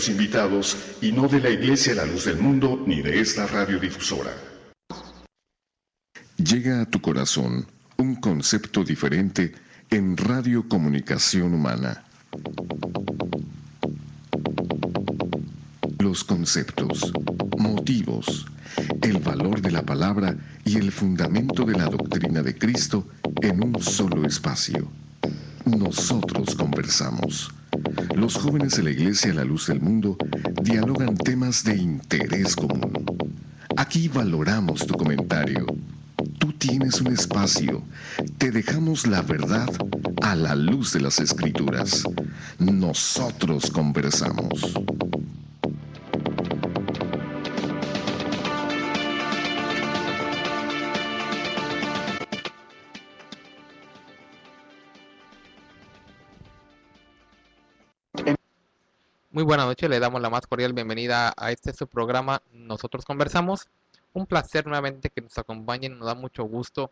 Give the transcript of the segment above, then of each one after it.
Invitados y no de la Iglesia La Luz del Mundo ni de esta radiodifusora. Llega a tu corazón un concepto diferente en Radio Comunicación Humana. Los conceptos, motivos, el valor de la palabra y el fundamento de la doctrina de Cristo en un solo espacio. Nosotros conversamos. Los jóvenes de la Iglesia La Luz del Mundo dialogan temas de interés común. Aquí valoramos tu comentario. Tú tienes un espacio. Te dejamos la verdad a la luz de las Escrituras. Nosotros conversamos. Muy buenas noches, le damos la más cordial bienvenida a este su programa Nosotros Conversamos. Un placer nuevamente que nos acompañen, nos da mucho gusto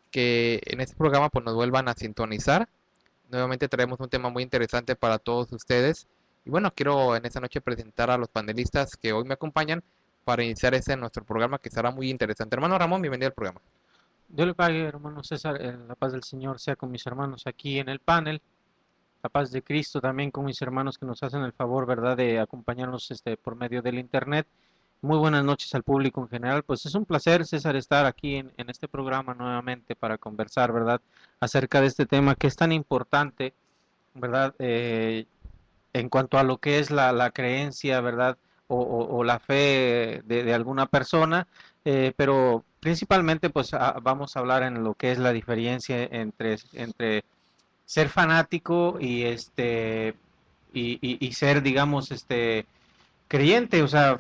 que en este programa pues nos vuelvan a sintonizar. Nuevamente traemos un tema muy interesante para todos ustedes. Y bueno, quiero en esta noche presentar a los panelistas que hoy me acompañan para iniciar nuestro programa que será muy interesante. Hermano Ramón, bienvenido al programa. Dios le pague, hermano César, la paz del Señor sea con mis hermanos aquí en el panel. La paz de Cristo también con mis hermanos que nos hacen el favor, ¿verdad?, de acompañarnos por medio del internet. Muy buenas noches al público en general. Pues es un placer, César, estar aquí en este programa nuevamente para conversar, ¿verdad?, acerca de este tema que es tan importante, ¿verdad?, en cuanto a lo que es la creencia, ¿verdad?, o la fe de alguna persona, pero principalmente pues vamos a hablar en lo que es la diferencia entre ser fanático y ser, digamos, creyente. O sea,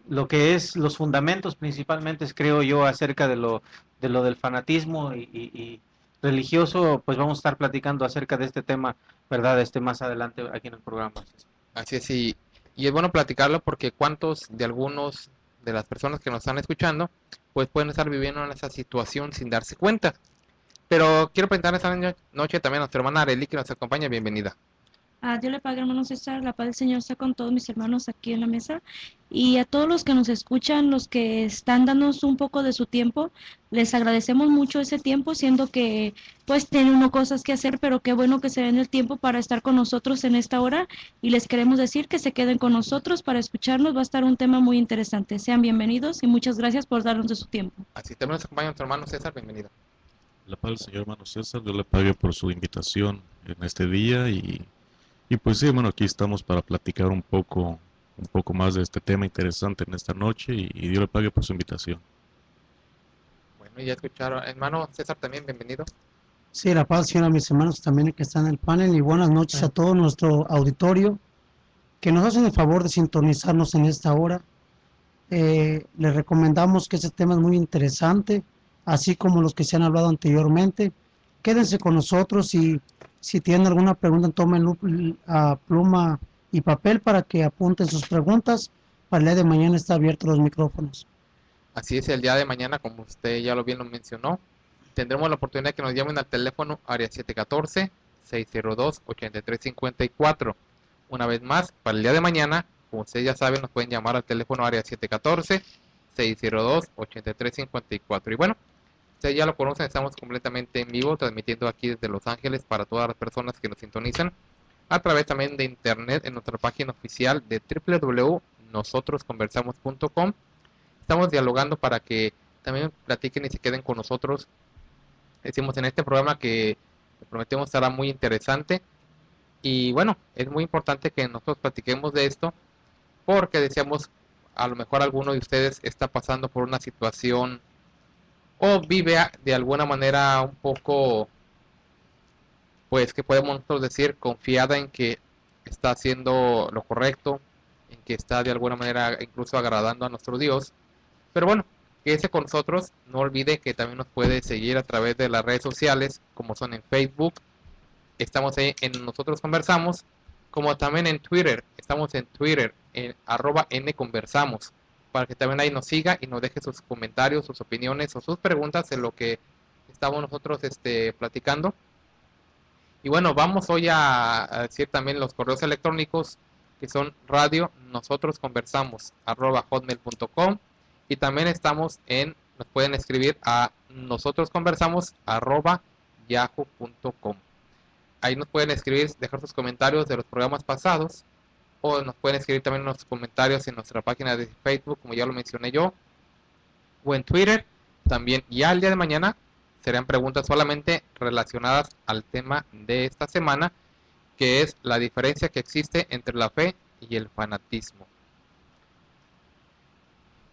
lo que es los fundamentos principalmente creo yo acerca de lo del fanatismo y religioso. Pues vamos a estar platicando acerca de este tema, ¿verdad?, más adelante aquí en el programa. Así es, y es bueno platicarlo porque cuántos de algunos de las personas que nos están escuchando pues pueden estar viviendo en esa situación sin darse cuenta. Pero quiero presentar esta noche también a nuestra hermana Arely que nos acompaña. Bienvenida. Dios le pague, hermano César, la paz del Señor está con todos mis hermanos aquí en la mesa y a todos los que nos escuchan, los que están dándonos un poco de su tiempo, les agradecemos mucho ese tiempo, siendo que pues tiene uno cosas que hacer, pero qué bueno que se den el tiempo para estar con nosotros en esta hora y les queremos decir que se queden con nosotros para escucharnos. Va a estar un tema muy interesante. Sean bienvenidos y muchas gracias por darnos de su tiempo. Así también nos acompaña nuestro hermano César. Bienvenido. La paz del Señor, hermano César. Dios le pague por su invitación en este día y pues sí, bueno, aquí estamos para platicar un poco más de este tema interesante en esta noche y Dios le pague por su invitación. Bueno, ya escucharon, hermano César, también bienvenido. Sí, la paz, Señor, a mis hermanos también que están en el panel, y buenas noches a todo nuestro auditorio que nos hacen el favor de sintonizarnos en esta hora. Les recomendamos que este tema es muy interesante, así como los que se han hablado anteriormente. Quédense con nosotros y si tienen alguna pregunta, tomen pluma y papel para que apunten sus preguntas. Para el día de mañana está abiertos los micrófonos. Así es, el día de mañana, como usted ya bien lo mencionó, tendremos la oportunidad de que nos llamen al teléfono área 714-602-8354. Una vez más, para el día de mañana, como ustedes ya saben, nos pueden llamar al teléfono área 714-602-8354. Y bueno, ustedes ya lo conocen, estamos completamente en vivo, transmitiendo aquí desde Los Ángeles para todas las personas que nos sintonizan, a través también de internet en nuestra página oficial de www.nosotrosconversamos.com. Estamos dialogando para que también platiquen y se queden con nosotros. Decimos en este programa que prometemos estará muy interesante. Y bueno, es muy importante que nosotros platiquemos de esto porque decíamos, a lo mejor alguno de ustedes está pasando por una situación o vive de alguna manera un poco, pues que podemos nosotros decir, confiada en que está haciendo lo correcto, en que está de alguna manera incluso agradando a nuestro Dios. Pero bueno, quédese con nosotros, no olvide que también nos puede seguir a través de las redes sociales, como son en Facebook, estamos ahí en Nosotros Conversamos, como también en Twitter, estamos en Twitter, en @nconversamos, para que también ahí nos siga y nos deje sus comentarios, sus opiniones o sus preguntas en lo que estamos nosotros platicando. Y bueno, vamos hoy a decir también los correos electrónicos que son radio nosotros conversamos @hotmail.com, y también nos pueden escribir a nosotrosconversamos@yahoo.com. Ahí nos pueden escribir, dejar sus comentarios de los programas pasados, o nos pueden escribir también unos comentarios en nuestra página de Facebook, como ya lo mencioné yo, o en Twitter también. Ya el día de mañana serán preguntas solamente relacionadas al tema de esta semana, que es la diferencia que existe entre la fe y el fanatismo.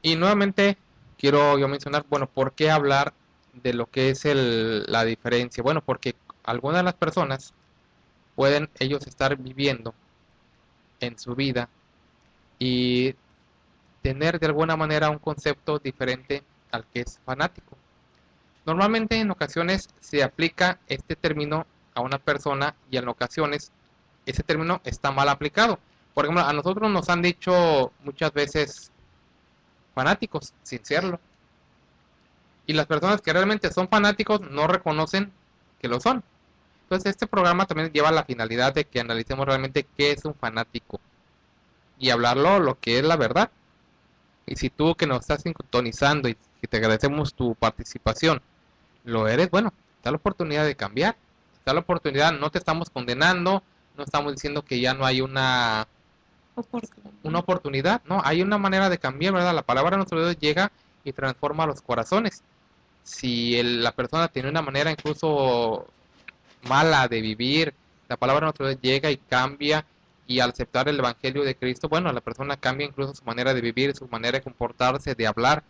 Y nuevamente quiero yo mencionar, bueno, ¿por qué hablar de lo que es la diferencia? Bueno, porque algunas de las personas pueden ellos estar viviendo en su vida y tener de alguna manera un concepto diferente al que es fanático. Normalmente en ocasiones se aplica este término a una persona y en ocasiones ese término está mal aplicado. Por ejemplo, a nosotros nos han dicho muchas veces fanáticos sin serlo, y las personas que realmente son fanáticos no reconocen que lo son. Entonces este programa también lleva la finalidad de que analicemos realmente qué es un fanático y hablarlo lo que es la verdad. Y si tú que nos estás sintonizando y que te agradecemos tu participación, lo eres, bueno, da la oportunidad de cambiar, da la oportunidad, no te estamos condenando, no estamos diciendo que ya no hay una oportunidad, no, hay una manera de cambiar, ¿verdad? La palabra de nuestro Dios llega y transforma los corazones. Si la persona tiene una manera incluso mala de vivir, la palabra de nuestro Dios llega y cambia, y al aceptar el Evangelio de Cristo, bueno, la persona cambia incluso su manera de vivir, su manera de comportarse, de hablar,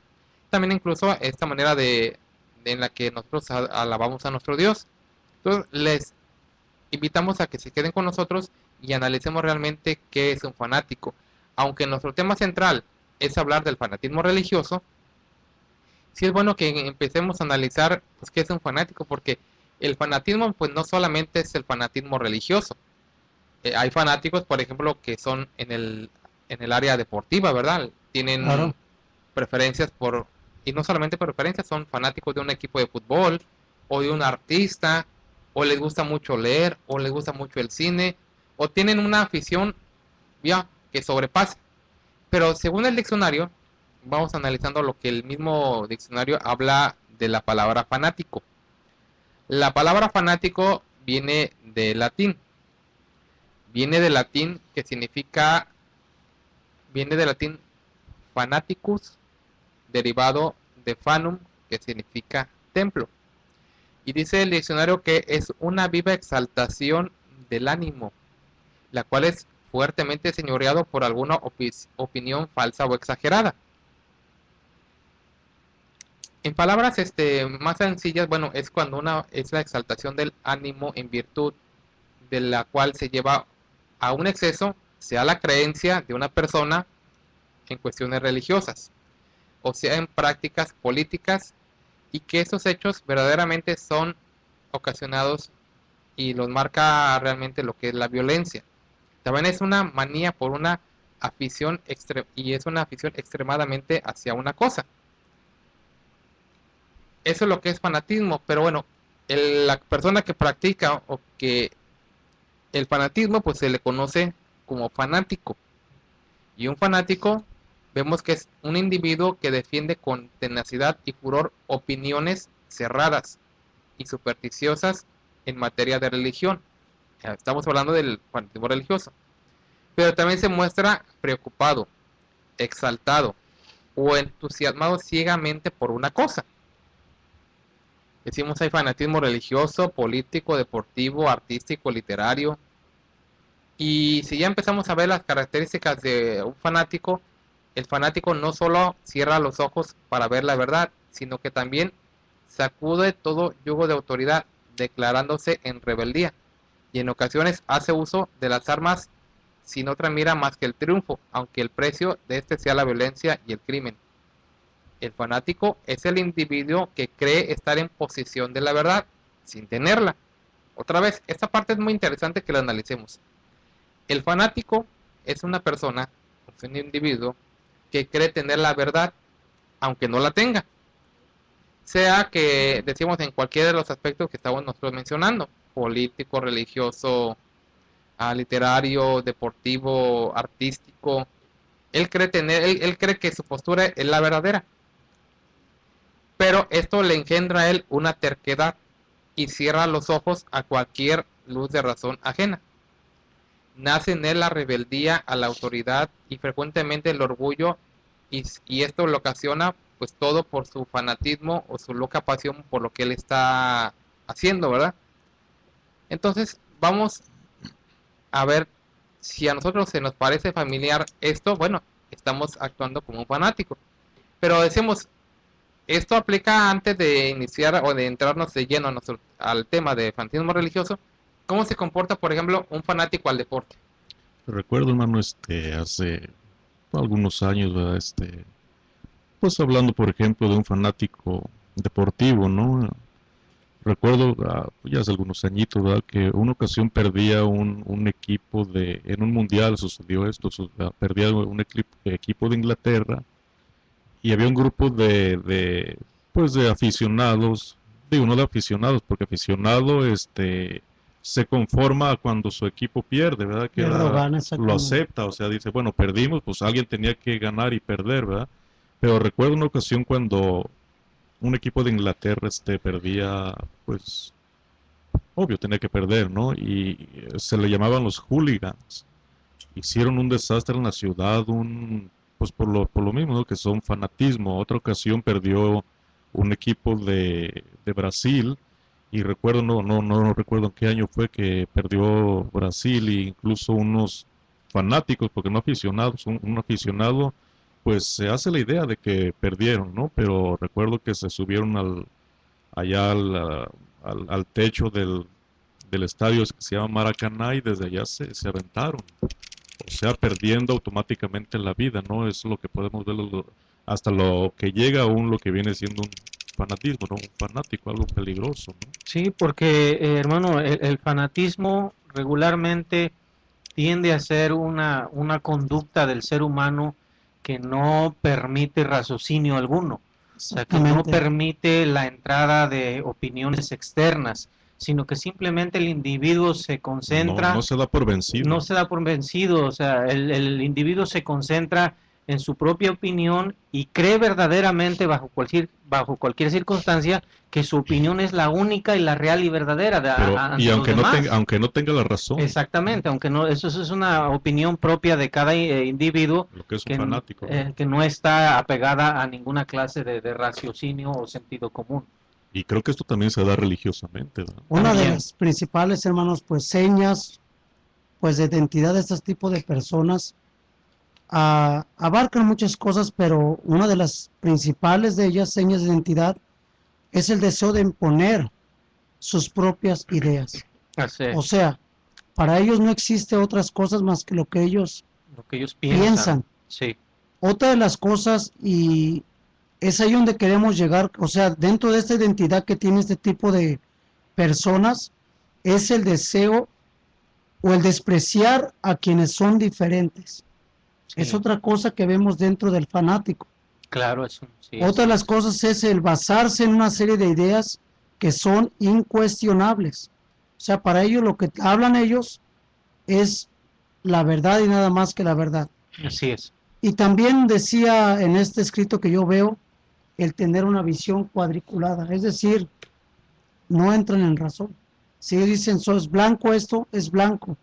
también incluso esta manera en la que nosotros alabamos a nuestro Dios. Entonces les invitamos a que se queden con nosotros y analicemos realmente qué es un fanático. Aunque nuestro tema central es hablar del fanatismo religioso, sí es bueno que empecemos a analizar pues, qué es un fanático, porque el fanatismo pues no solamente es el fanatismo religioso. Hay fanáticos, por ejemplo, que son en el área deportiva, ¿verdad? Tienen Claro. preferencias y no solamente preferencias, son fanáticos de un equipo de fútbol, o de un artista, o les gusta mucho leer, o les gusta mucho el cine, o tienen una afición ya que sobrepasa. Pero según el diccionario, vamos analizando lo que el mismo diccionario habla de la palabra fanático. La palabra fanático viene del latín. Viene del latín fanaticus, derivado de fanum, que significa templo. Y dice el diccionario que es una viva exaltación del ánimo, la cual es fuertemente señoreado por alguna opinión falsa o exagerada. En palabras más sencillas, bueno, es cuando es la exaltación del ánimo en virtud de la cual se lleva a un exceso, sea la creencia de una persona en cuestiones religiosas, o sea en prácticas políticas, y que esos hechos verdaderamente son ocasionados y los marca realmente lo que es la violencia. También es una manía por una afición y es una afición extremadamente hacia una cosa. Eso es lo que es fanatismo, pero bueno, la persona que practica o que el fanatismo pues se le conoce como fanático. Y un fanático vemos que es un individuo que defiende con tenacidad y furor opiniones cerradas y supersticiosas en materia de religión. Estamos hablando del fanatismo religioso. Pero también se muestra preocupado, exaltado o entusiasmado ciegamente por una cosa. Decimos hay fanatismo religioso, político, deportivo, artístico, literario. Y si ya empezamos a ver las características de un fanático, el fanático no solo cierra los ojos para ver la verdad, sino que también sacude todo yugo de autoridad, declarándose en rebeldía. Y en ocasiones hace uso de las armas sin otra mira más que el triunfo, aunque el precio de este sea la violencia y el crimen. El fanático es el individuo que cree estar en posición de la verdad, sin tenerla. Otra vez, esta parte es muy interesante que la analicemos. El fanático es una persona, es un individuo, que cree tener la verdad, aunque no la tenga. Sea que decimos en cualquiera de los aspectos que estamos nosotros mencionando, político, religioso, literario, deportivo, artístico. Él cree que su postura es la verdadera. Pero esto le engendra a él una terquedad y cierra los ojos a cualquier luz de razón ajena. Nace en él la rebeldía a la autoridad y frecuentemente el orgullo, y esto lo ocasiona pues todo por su fanatismo o su loca pasión por lo que él está haciendo, ¿verdad? Entonces vamos a ver si a nosotros se nos parece familiar esto. Bueno, estamos actuando como un fanático. Pero decimos, esto aplica antes de iniciar o de entrarnos de lleno al tema de fanatismo religioso. ¿Cómo se comporta, por ejemplo, un fanático al deporte? Recuerdo, hermano, hace algunos años, ¿verdad? Pues hablando, por ejemplo, de un fanático deportivo, ¿no? Recuerdo, ya hace algunos añitos, ¿verdad? Que una ocasión perdía un equipo en un mundial, sucedió esto, perdía un equipo de Inglaterra, y había un grupo pues de aficionados, digo, no de aficionados, porque aficionado, se conforma cuando su equipo pierde, ¿verdad? Que lo acepta, o sea, dice, bueno, perdimos, pues alguien tenía que ganar y perder, ¿verdad? Pero recuerdo una ocasión cuando un equipo de Inglaterra perdía, pues, obvio, tenía que perder, ¿no? Y se le llamaban los hooligans. Hicieron un desastre en la ciudad, pues por lo mismo, ¿no? Que son fanatismo. Otra ocasión perdió un equipo de Brasil, y recuerdo, no recuerdo en qué año fue que perdió Brasil, e incluso unos fanáticos, porque no aficionados, un aficionado pues se hace la idea de que perdieron, ¿no? Pero recuerdo que se subieron allá al techo del estadio que se llama Maracaná, y desde allá se aventaron, o sea, perdiendo automáticamente la vida, ¿no? Eso es lo que podemos ver, hasta lo que llega aún lo que viene siendo un fanatismo, ¿no? Un fanático, algo peligroso, ¿no? Sí, porque hermano, el fanatismo regularmente tiende a ser una conducta del ser humano que no permite raciocinio alguno, o sea, que no permite la entrada de opiniones externas, sino que simplemente el individuo se concentra. No se da por vencido. No se da por vencido, o sea, el individuo se concentra en su propia opinión y cree verdaderamente bajo cualquier circunstancia que su opinión es la única y la real y verdadera. Y aunque no tenga la razón. Exactamente, aunque no, eso es una opinión propia de cada individuo, lo que es un fanático, ¿no? Que no está apegada a ninguna clase de raciocinio o sentido común. Y creo que esto también se da religiosamente, ¿no? Una de las principales, hermanos, pues señas pues de identidad de este tipo de personas abarcan muchas cosas, pero una de las principales de ellas, señas de identidad, es el deseo de imponer sus propias ideas. O sea, para ellos no existe otras cosas más que lo que ellos piensan. Sí. Otra de las cosas, y es ahí donde queremos llegar, o sea, dentro de esta identidad que tiene este tipo de personas, es el deseo o el despreciar a quienes son diferentes. Sí. Es otra cosa que vemos dentro del fanático. Claro, eso. Sí, otra de las cosas es el basarse en una serie de ideas que son incuestionables. O sea, para ellos lo que hablan ellos es la verdad y nada más que la verdad. Así es. Y también decía en este escrito que yo veo, el tener una visión cuadriculada, es decir, no entran en razón. Si dicen, es blanco esto, es blanco,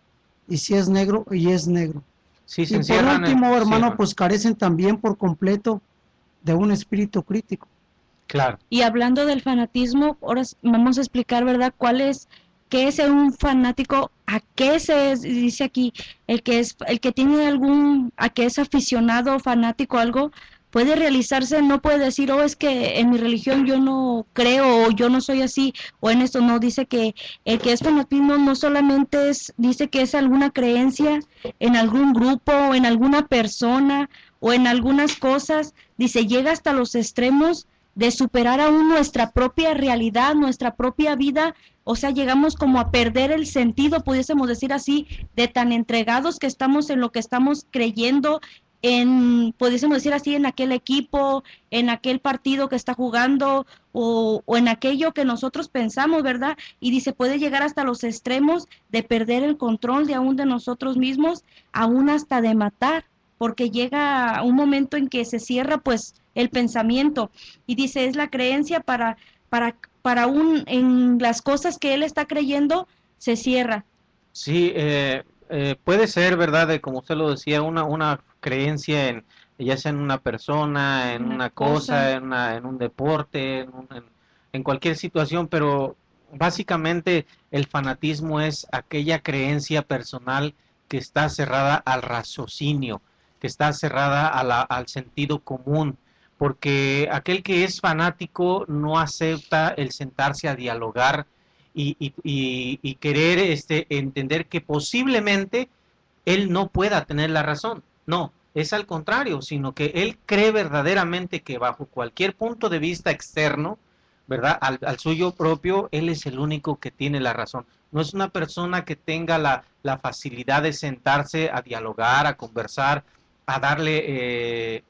y si es negro, y es negro. Sí, y por último, hermano, pues carecen también por completo de un espíritu crítico. Claro. Y hablando del fanatismo, ahora vamos a explicar, ¿verdad?, qué es un fanático, a qué se dice aquí, el que tiene a qué es aficionado, fanático, algo, puede realizarse, no puede decir, es que en mi religión yo no creo, o yo no soy así, o en esto no, dice que el que es fanatismo no solamente dice que es alguna creencia en algún grupo, o en alguna persona, o en algunas cosas, dice, llega hasta los extremos de superar aún nuestra propia realidad, nuestra propia vida, o sea, llegamos como a perder el sentido, pudiésemos decir así, de tan entregados que estamos en lo que estamos creyendo, pudiésemos decir así, en aquel equipo, en aquel partido que está jugando o en aquello que nosotros pensamos, ¿verdad? Y dice, puede llegar hasta los extremos de perder el control de aún de nosotros mismos, aún hasta de matar, porque llega un momento en que se cierra pues el pensamiento y dice, es la creencia en las cosas que él está creyendo, se cierra. Sí, puede ser, ¿verdad? Como usted lo decía, una creencia en, ya sea en una persona, en una cosa, en un deporte, en cualquier situación, pero básicamente el fanatismo es aquella creencia personal que está cerrada al raciocinio, que está cerrada al sentido común, porque aquel que es fanático no acepta el sentarse a dialogar y querer entender que posiblemente él no pueda tener la razón. No, es al contrario, sino que él cree verdaderamente que bajo cualquier punto de vista externo, ¿verdad? Al suyo propio, él es el único que tiene la razón. No es una persona que tenga la facilidad de sentarse a dialogar, a conversar, a darle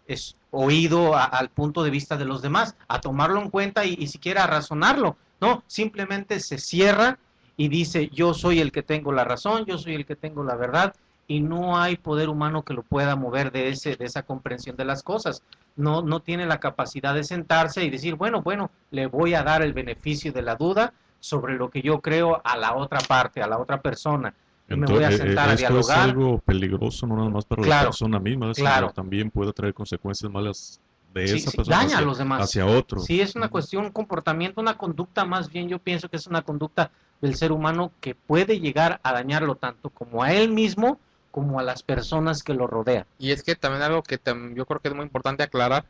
oído al punto de vista de los demás, a tomarlo en cuenta y siquiera a razonarlo. No, simplemente se cierra y dice, yo soy el que tengo la razón, yo soy el que tengo la verdad, y no hay poder humano que lo pueda mover de esa comprensión de las cosas. No tiene la capacidad de sentarse y decir, bueno, le voy a dar el beneficio de la duda sobre lo que yo creo a la otra parte, a la otra persona. Entonces, me voy a sentar a dialogar. Esto es algo peligroso, no nada más para la persona misma, sino también puede traer consecuencias malas de esa persona daña a los demás. Hacia otro. Sí, es una cuestión, un comportamiento, una conducta más bien, yo pienso que es una conducta del ser humano que puede llegar a dañarlo tanto como a él mismo, como a las personas que lo rodean. Y es que también algo que yo creo que es muy importante aclarar,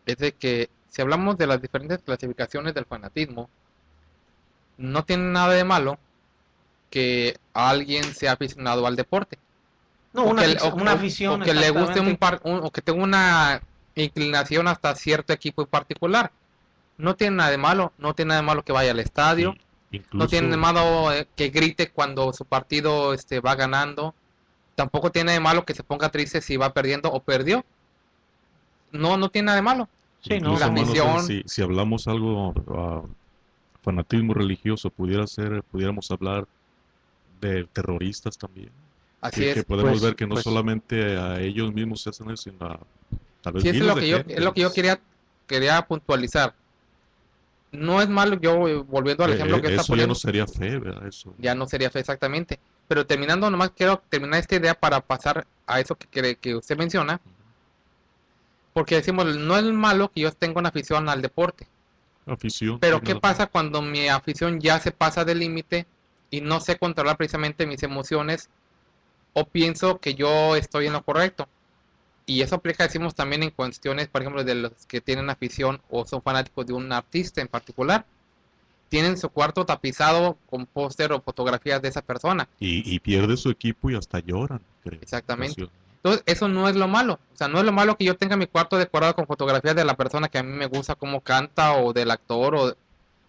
es de que si hablamos de las diferentes clasificaciones del fanatismo, no tiene nada de malo que alguien sea aficionado al deporte. No, una afición. O que le guste o que tenga una inclinación hasta cierto equipo en particular. No tiene nada de malo, no tiene nada de malo que vaya al estadio, no tiene de malo que grite cuando su partido va ganando. Tampoco tiene de malo que se ponga triste si va perdiendo o perdió. No tiene nada de malo. Sí, ¿no? La misión. Si hablamos algo fanatismo religioso, pudiéramos hablar de terroristas también. Así es. Que podemos ver que no solamente a ellos mismos se hacen eso, sino a tal vez es lo que yo quería puntualizar. No es malo, yo volviendo al ejemplo que está poniendo. Eso ya no sería fe, ¿verdad? Eso. Ya no sería fe, exactamente. Pero terminando, nomás quiero terminar esta idea para pasar a eso que usted menciona. Porque decimos, no es malo que yo tenga una afición al deporte. Afición. Pero ¿qué pasa cuando mi afición ya se pasa del límite y no sé controlar precisamente mis emociones o pienso que yo estoy en lo correcto? Y eso aplica, decimos, también en cuestiones, por ejemplo, de los que tienen afición o son fanáticos de un artista en particular. Tienen su cuarto tapizado con póster o fotografías de esa persona. Y pierde su equipo y hasta lloran, creo. Exactamente. Entonces, eso no es lo malo. O sea, no es lo malo que yo tenga mi cuarto decorado con fotografías de la persona que a mí me gusta cómo canta o del actor. O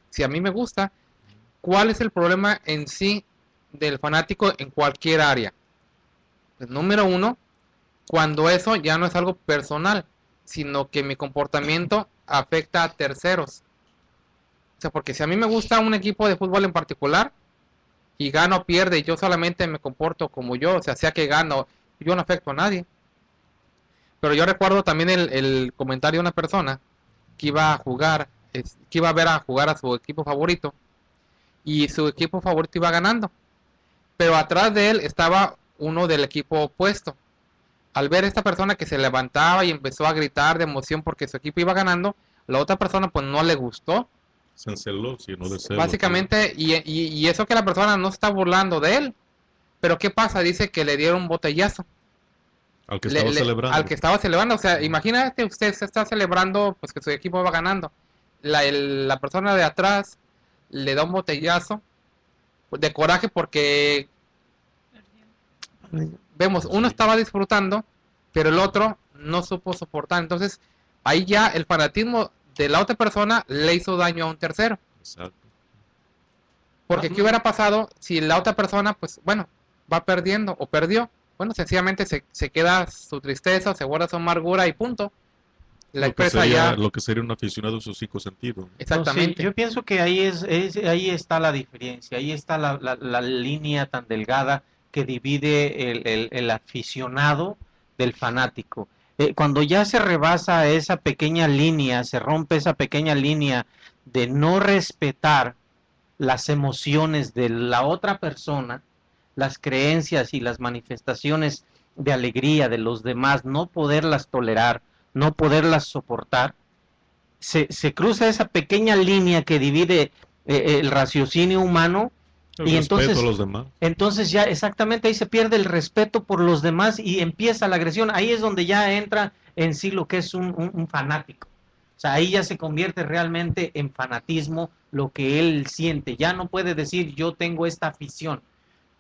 si a mí me gusta, ¿cuál es el problema en sí del fanático en cualquier área? Pues, número uno, cuando eso ya no es algo personal, sino que mi comportamiento afecta a terceros. O sea, porque si a mí me gusta un equipo de fútbol en particular y gana o pierde y yo solamente me comporto como yo, o sea que gano, yo no afecto a nadie. Pero yo recuerdo también el comentario de una persona que iba a jugar, que iba a ver a jugar a su equipo favorito y su equipo favorito iba ganando. Pero atrás de él estaba uno del equipo opuesto. Al ver a esta persona que se levantaba y empezó a gritar de emoción porque su equipo iba ganando, la otra persona pues no le gustó. Se enceló, sino de celo. Básicamente, y eso que la persona no está burlando de él. Pero ¿qué pasa? Dice que le dieron un botellazo. Al que estaba celebrando. Al que estaba celebrando. O sea, imagínate, usted se está celebrando pues que su equipo va ganando. La persona de atrás le da un botellazo de coraje porque vemos, uno estaba disfrutando, pero el otro no supo soportar. Entonces, ahí ya el fanatismo de la otra persona le hizo daño a un tercero. Exacto. Porque ¿qué hubiera pasado si la otra persona, pues, bueno, va perdiendo o perdió? bueno, sencillamente se queda su tristeza, se guarda su amargura y punto. La Lo que expresa sería, ya, lo que sería un aficionado a sus cinco sentidos. No, sí, exactamente. yo pienso que ahí está la diferencia, ahí está la línea tan delgada que divide el aficionado del fanático. Cuando ya se rebasa esa pequeña línea, se rompe esa pequeña línea de no respetar las emociones de la otra persona, las creencias y las manifestaciones de alegría de los demás, no poderlas tolerar, no poderlas soportar, se cruza esa pequeña línea que divide el raciocinio humano El y respeto a los demás. entonces ya exactamente ahí se pierde el respeto por los demás y empieza la agresión. Ahí es donde ya entra en sí lo que es un fanático. O sea, ahí ya se convierte realmente en fanatismo lo que él siente. Ya no puede decir yo tengo esta afición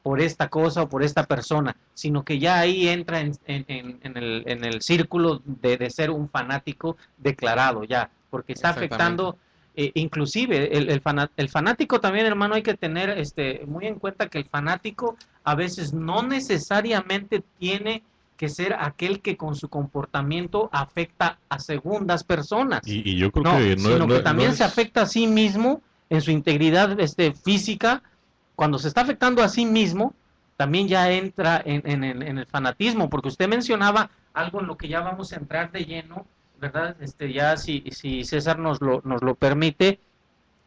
por esta cosa o por esta persona, sino que ya ahí entra en el círculo de ser un fanático declarado ya, porque está afectando, inclusive el fanático también, hermano, hay que tener muy en cuenta que el fanático a veces no necesariamente tiene que ser aquel que con su comportamiento afecta a segundas personas. Y yo creo No, que sino que también es... se afecta a sí mismo en su integridad física. Cuando se está afectando a sí mismo, también ya entra en el fanatismo, porque usted mencionaba algo en lo que ya vamos a entrar de lleno, ¿verdad? Ya si César nos lo permite,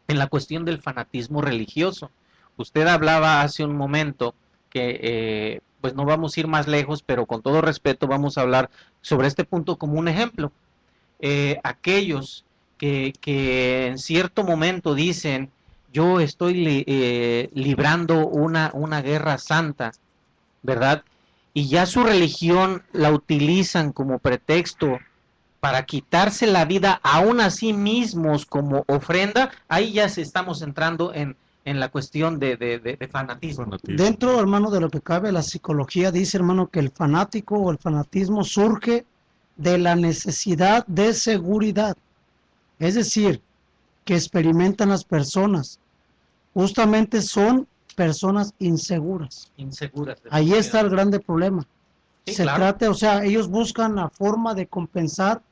en la cuestión del fanatismo religioso. Usted hablaba hace un momento que, pues no vamos a ir más lejos, pero con todo respeto vamos a hablar sobre este punto como un ejemplo. Aquellos que en cierto momento dicen, yo estoy librando una guerra santa, ¿verdad? Y ya su religión la utilizan como pretexto para quitarse la vida aún a sí mismos como ofrenda, ahí ya estamos entrando en la cuestión de fanatismo. Dentro, hermano, de lo que cabe, la psicología dice, hermano, que el fanático o el fanatismo surge de la necesidad de seguridad. Es decir, que experimentan las personas. Justamente son personas inseguras. Inseguras. Ahí está el grande problema. Sí, Se claro. trata, o sea, ellos buscan la forma de compensar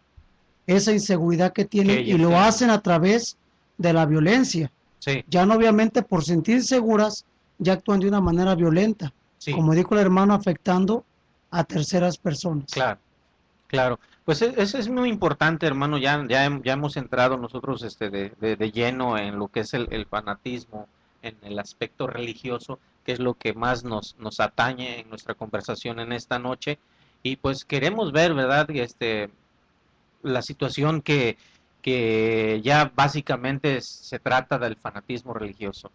esa inseguridad que tienen y lo hacen a través de la violencia. Sí. Ya no obviamente por sentir seguras, ya actúan de una manera violenta. Sí. Como dijo el hermano, afectando a terceras personas. Claro, claro. Pues eso es muy importante, hermano. Ya hemos entrado nosotros de lleno en lo que es el fanatismo, en el aspecto religioso, que es lo que más nos atañe en nuestra conversación en esta noche. Y pues queremos ver, ¿verdad? La situación que ya básicamente se trata del fanatismo religioso.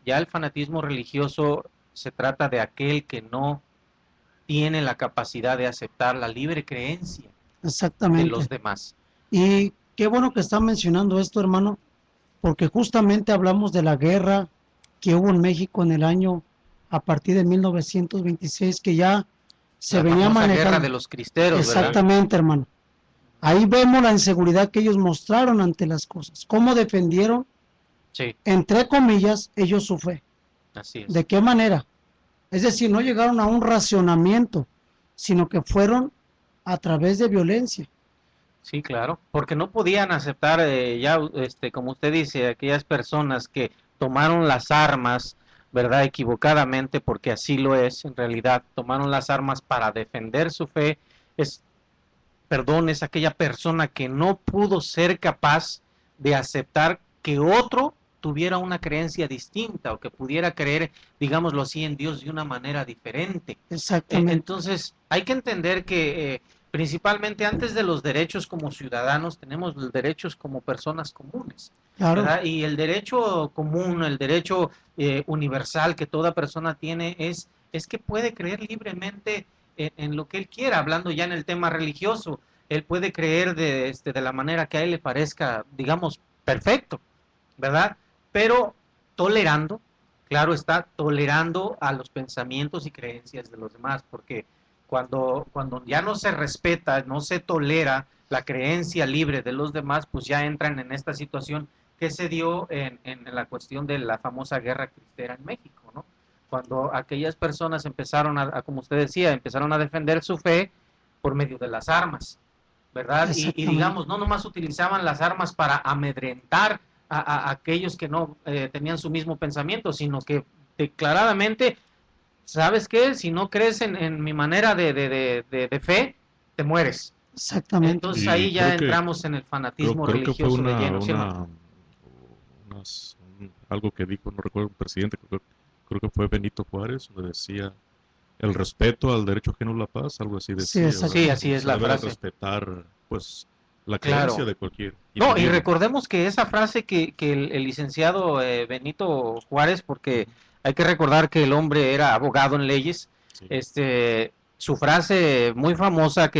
Ya el fanatismo religioso se trata de aquel que no tiene la capacidad de aceptar la libre creencia Exactamente. de los demás. Y qué bueno que está mencionando esto, hermano, porque justamente hablamos de la guerra que hubo en México en el año a partir de 1926, que ya se venía manejando. La guerra de los cristeros, exactamente, ¿verdad? Hermano. Ahí vemos la inseguridad que ellos mostraron ante las cosas, cómo defendieron, sí, entre comillas, ellos su fe. Así es. ¿De qué manera? Es decir, no llegaron a un racionamiento, sino que fueron a través de violencia. Sí, claro, porque no podían aceptar como usted dice, aquellas personas que tomaron las armas, ¿verdad? Equivocadamente, porque así lo es, en realidad, tomaron las armas para defender su fe. Es aquella persona que no pudo ser capaz de aceptar que otro tuviera una creencia distinta o que pudiera creer, digámoslo así, en Dios de una manera diferente. Exactamente. Entonces, hay que entender que principalmente antes de los derechos como ciudadanos, tenemos los derechos como personas comunes. Claro. ¿Verdad? Y el derecho común, el derecho universal que toda persona tiene es que puede creer libremente en lo que él quiera, hablando ya en el tema religioso. Él puede creer de la manera que a él le parezca, digamos, perfecto, ¿verdad? Pero tolerando, claro está, tolerando a los pensamientos y creencias de los demás, porque cuando ya no se respeta, no se tolera la creencia libre de los demás, pues ya entran en esta situación que se dio en la cuestión de la famosa guerra cristera en México, ¿no? cuando aquellas personas empezaron como usted decía, empezaron a defender su fe por medio de las armas, ¿verdad? Y digamos, no nomás utilizaban las armas para amedrentar a aquellos que no tenían su mismo pensamiento, sino que declaradamente, ¿sabes qué? Si no crees en mi manera de fe, te mueres. Exactamente. Entonces Y ahí ya creo que- entramos en el fanatismo Creo que fue religioso de lleno. ¿Sí, hermano? algo que dijo, no recuerdo, un presidente, creo que fue Benito Juárez, donde decía el respeto al derecho ajeno a la paz, algo así decía. exacto. Sí, así es Se la debe frase. respetar, pues, la Claro. creencia de cualquier No, y individuo. recordemos que esa frase que el licenciado Benito Juárez, porque hay que recordar que el hombre era abogado en leyes, Sí. su frase muy famosa, la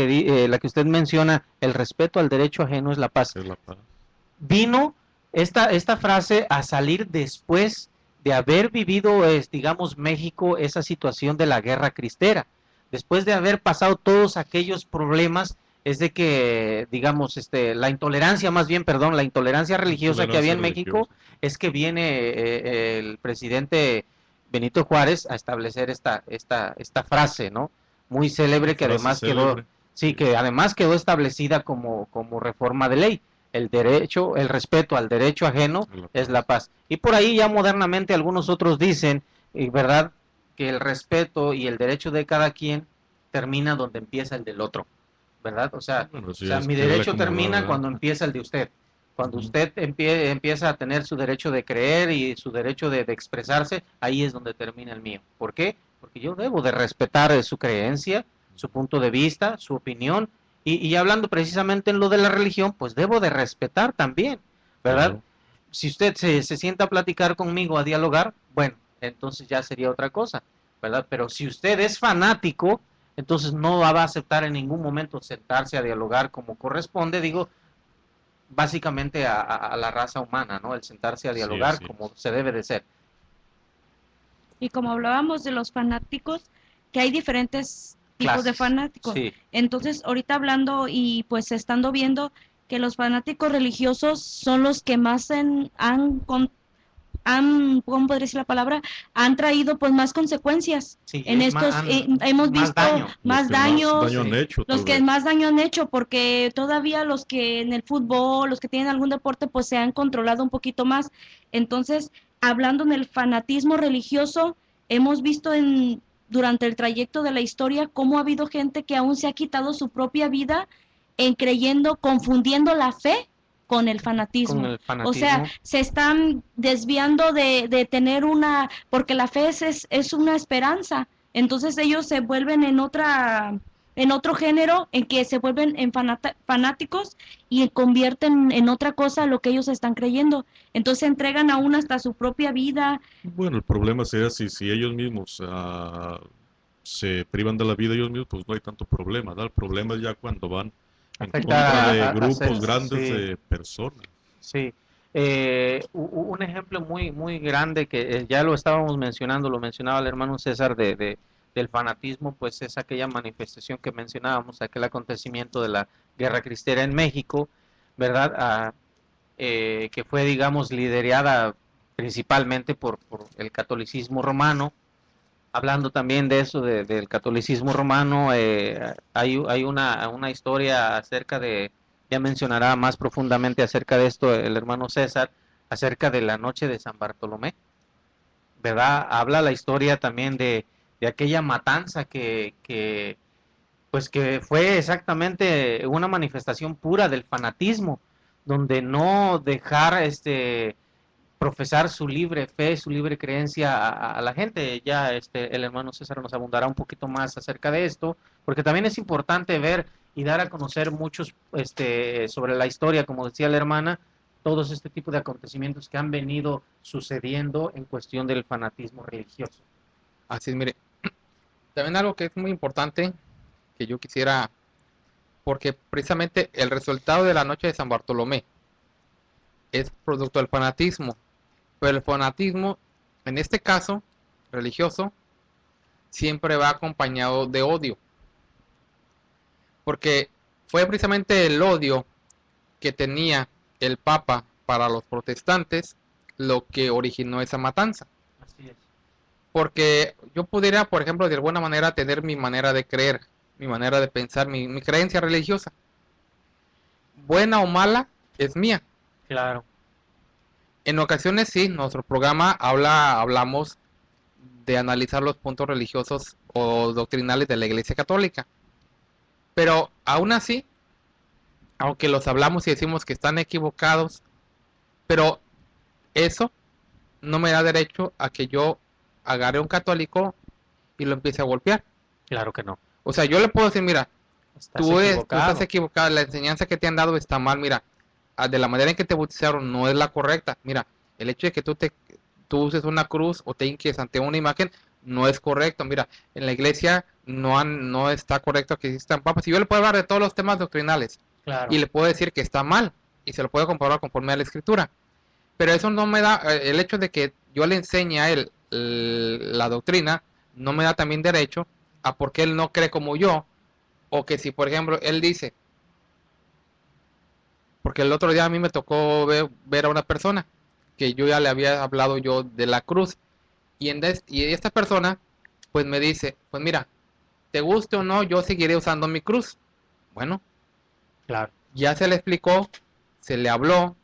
que usted menciona, el respeto al derecho ajeno es la paz, Es la paz. vino esta frase a salir después de haber vivido, digamos, México, esa situación de la guerra cristera, después de haber pasado todos aquellos problemas, es de que, digamos, la intolerancia, más bien, perdón, la intolerancia religiosa que había en México, es que viene el presidente Benito Juárez a establecer esta frase, ¿no? Muy célebre, que además quedó, sí, que además quedó establecida como reforma de ley. El derecho, el respeto al derecho ajeno es la paz. Y por ahí ya modernamente algunos otros dicen, ¿verdad?, que el respeto y el derecho de cada quien termina donde empieza el del otro, ¿verdad? O sea, Bueno, sí, mi queda derecho acomodado, termina ¿verdad? cuando empieza el de usted. Cuando Ujú. usted empieza a tener su derecho de creer y su derecho de expresarse, ahí es donde termina el mío. ¿Por qué? Porque yo debo de respetar su creencia, su punto de vista, su opinión, y hablando precisamente en lo de la religión, pues debo de respetar también, ¿verdad? Claro. Si usted se sienta a platicar conmigo, a dialogar, bueno, entonces ya sería otra cosa, ¿verdad? Pero si usted es fanático, entonces no va a aceptar en ningún momento sentarse a dialogar como corresponde, digo, básicamente a la raza humana, ¿no? El sentarse a dialogar así como es. se debe de ser. Y como hablábamos de los fanáticos, que hay diferentes tipos de Clases. fanáticos. Sí, Entonces, ahorita hablando y pues estando viendo que los fanáticos religiosos son los que más ¿cómo podría decir la palabra? Han traído pues más consecuencias. sí, En estos hemos más visto daño. Los más que daños, más daño han hecho, los tal que vez. más daño han hecho, porque todavía los que en el fútbol, los que tienen algún deporte, pues se han controlado un poquito más. Entonces, hablando en el fanatismo religioso, hemos visto durante el trayecto de la historia cómo ha habido gente que aún se ha quitado su propia vida en creyendo, confundiendo la fe con el fanatismo. Con el O sea, fanatismo. se están desviando de tener porque la fe es una esperanza. Entonces ellos se vuelven en otro género, en que se vuelven en fanáticos y convierten en otra cosa lo que ellos están creyendo. Entonces entregan aún hasta su propia vida. Bueno, el problema sería si ellos mismos se privan de la vida ellos mismos, pues no hay tanto problema, ¿verdad? El problema es ya cuando van en Afectar contra de a grupos grandes sí. de personas. Sí, un ejemplo muy muy grande que ya lo estábamos mencionando, lo mencionaba el hermano César del fanatismo, pues es aquella manifestación que mencionábamos, aquel acontecimiento de la guerra cristera en México, ¿verdad? Que fue, digamos, liderada principalmente por el catolicismo romano. Hablando también de eso, del catolicismo romano, hay una historia acerca ya mencionará más profundamente acerca de esto el hermano César, acerca de la noche de San Bartolomé, ¿verdad? Habla la historia también de aquella matanza pues que fue exactamente una manifestación pura del fanatismo, donde no dejar profesar su libre fe, su libre creencia a la gente. Ya el hermano César nos abundará un poquito más acerca de esto, porque también es importante ver y dar a conocer muchos sobre la historia, como decía la hermana, todos este tipo de acontecimientos que han venido sucediendo en cuestión del fanatismo religioso. Así es, mire. También algo que es muy importante que yo quisiera, porque precisamente el resultado de la noche de San Bartolomé es producto del fanatismo, pero el fanatismo, en este caso religioso, siempre va acompañado de odio, porque fue precisamente el odio que tenía el Papa para los protestantes lo que originó esa matanza. Así es. Porque yo pudiera, por ejemplo, de alguna manera tener mi manera de creer, mi manera de pensar, mi creencia religiosa. Buena o mala, es mía. Claro, En ocasiones sí, nuestro programa hablamos de analizar los puntos religiosos o doctrinales de la Iglesia Católica. Pero aún así, aunque los hablamos y decimos que están equivocados, pero eso no me da derecho a que yo agarre a un católico y lo empiece a golpear. claro que no. O sea, yo le puedo decir, mira, Estás tú equivocado. estás equivocado, la enseñanza que te han dado está mal, mira, de la manera en que te bautizaron no es la correcta. Mira, el hecho de que tú uses una cruz o te hinques ante una imagen no es correcto. Mira, en la iglesia no está correcto que existan papas. Y yo le puedo hablar de todos los temas doctrinales Claro, y le puedo decir que está mal y se lo puedo comprobar conforme a la escritura. Pero eso no me da, el hecho de que yo le enseñe a él la doctrina, no me da también derecho a porque él no cree como yo, o que si por ejemplo él dice, porque el otro día a mí me tocó ver a una persona que yo ya le había hablado yo de la cruz, y esta persona pues me dice, pues mira, te guste o no, yo seguiré usando mi cruz. Bueno, claro. ya se le explicó, se le habló,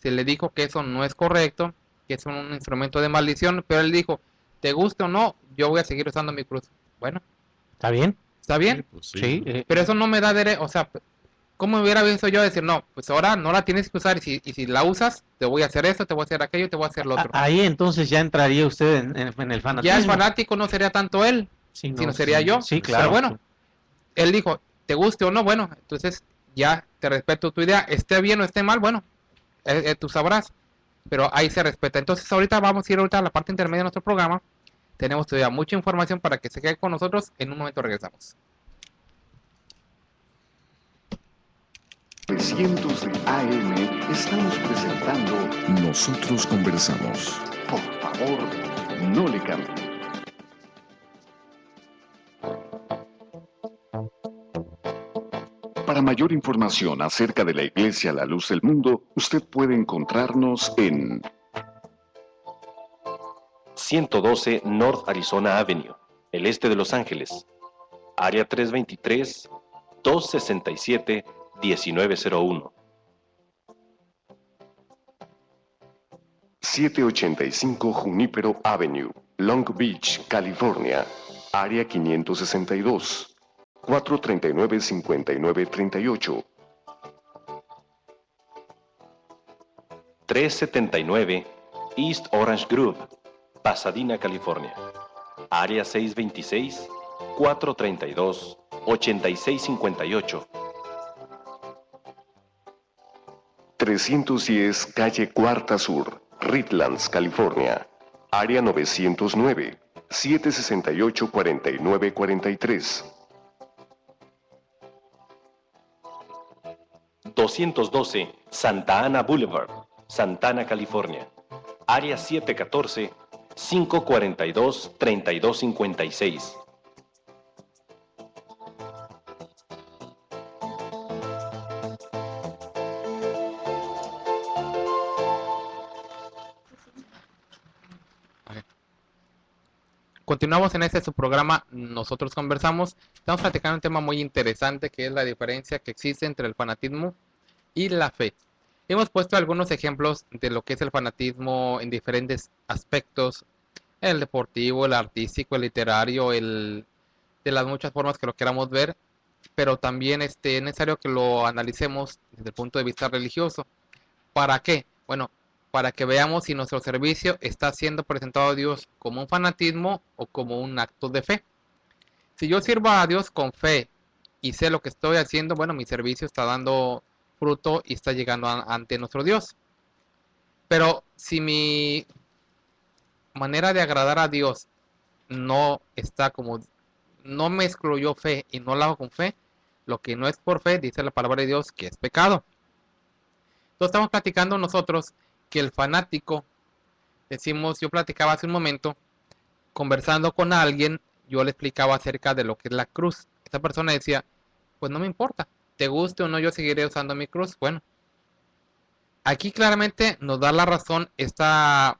se le dijo que eso no es correcto, que es un instrumento de maldición, pero él dijo, te guste o no, yo voy a seguir usando mi cruz. Bueno, ¿Está bien? está Sí, bien, pues sí. Sí. pero eso no me da derecho, o sea, ¿cómo hubiera visto yo decir, no, pues ahora no la tienes que usar y si la usas, te voy a hacer esto, te voy a hacer aquello, te voy a hacer lo otro? Ahí entonces ya entraría usted en el Ya fanatismo. el fanático no sería tanto él, Sino sería yo. Sí, Pero claro. bueno, él dijo, te guste o no, bueno, entonces ya te respeto tu idea, esté bien o esté mal, bueno, tú sabrás, pero ahí se respeta. Entonces ahorita vamos a ir ahorita a la parte intermedia de nuestro programa, tenemos todavía mucha información para que se quede con nosotros, en un momento regresamos. 300 de AM estamos presentando Nosotros Conversamos. Por favor, no le cambie. Para mayor información acerca de la Iglesia La Luz del Mundo, usted puede encontrarnos en 112 North Arizona Avenue, el este de Los Ángeles, área 323-267-1901. 785 Junípero Avenue, Long Beach, California, área 562, 439-5938. 379 East Orange Grove, Pasadena, California, área 626-432-8658. 310 Calle Cuarta Sur, Redlands, California, área 909, 768-4943. 212 Santa Ana Boulevard, Santana, California, área 714-542-3256. 'Ok. Continuamos en este su programa, Nosotros Conversamos. Estamos platicando un tema muy interesante que es la diferencia que existe entre el fanatismo y la fe. Hemos puesto algunos ejemplos de lo que es el fanatismo en diferentes aspectos, el deportivo, el artístico, el literario, de las muchas formas que lo queramos ver, pero también es necesario que lo analicemos desde el punto de vista religioso. ¿Para qué? Bueno, para que veamos si nuestro servicio está siendo presentado a Dios como un fanatismo o como un acto de fe. Si yo sirvo a Dios con fe y sé lo que estoy haciendo, bueno, mi servicio está dando fruto y está llegando ante nuestro Dios. Pero si mi manera de agradar a Dios no está como, no mezclo yo fe y no la hago con fe, lo que no es por fe, dice la palabra de Dios, que es pecado. Entonces estamos platicando nosotros que el fanático, decimos, yo platicaba hace un momento, conversando con alguien, yo le explicaba acerca de lo que es la cruz. Esta persona decía, pues no me importa, te guste o no, yo seguiré usando mi cruz. Bueno, aquí claramente nos da la razón esta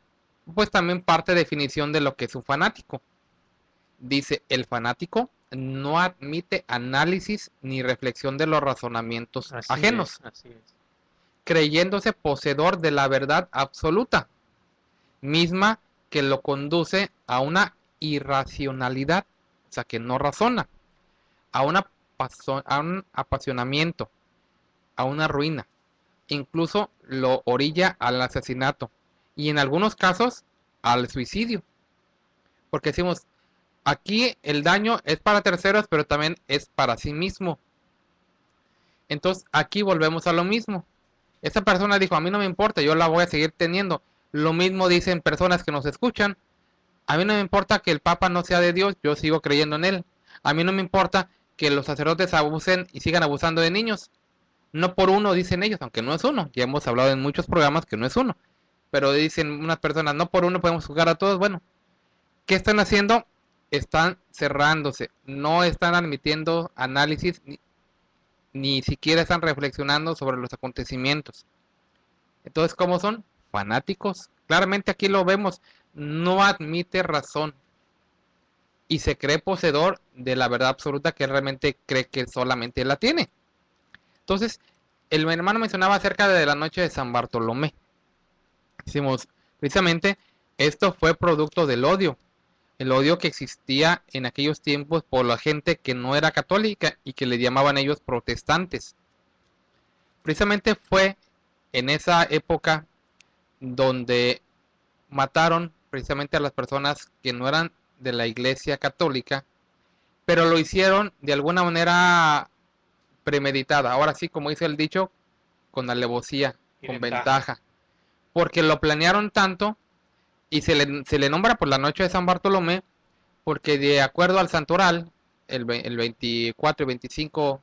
pues también parte definición de lo que es un fanático. Dice, el fanático no admite análisis ni reflexión de los razonamientos ajenos, Así es. creyéndose poseedor de la verdad absoluta, misma que lo conduce a una irracionalidad, o sea, que no razona, a un apasionamiento, a una ruina, incluso lo orilla al asesinato y en algunos casos al suicidio. Porque decimos, aquí el daño es para terceros, pero también es para sí mismo. Entonces aquí volvemos a lo mismo. Esta persona dijo, a mí no me importa, yo la voy a seguir teniendo. Lo mismo dicen personas que nos escuchan. A mí no me importa que el Papa no sea de Dios, yo sigo creyendo en él. A mí no me importa que los sacerdotes abusen y sigan abusando de niños. No por uno, dicen ellos, aunque no es uno. Ya hemos hablado en muchos programas que no es uno. Pero dicen unas personas, no por uno podemos juzgar a todos. Bueno, ¿qué están haciendo? Están cerrándose. No están admitiendo análisis, ni siquiera están reflexionando sobre los acontecimientos. Entonces, ¿cómo son? Fanáticos. Claramente aquí lo vemos. No admite razón. Y se cree poseedor de la verdad absoluta que realmente cree que solamente él la tiene. Entonces, el hermano mencionaba acerca de la noche de San Bartolomé. Decimos, precisamente, esto fue producto del odio. El odio que existía en aquellos tiempos por la gente que no era católica y que le llamaban ellos protestantes. Precisamente fue en esa época donde mataron precisamente a las personas que no eran de la iglesia católica, pero lo hicieron de alguna manera premeditada. Ahora sí, como dice el dicho, con alevosía, con ventaja. Porque lo planearon tanto y se le nombra por la noche de San Bartolomé, porque de acuerdo al santoral, el 24 y 25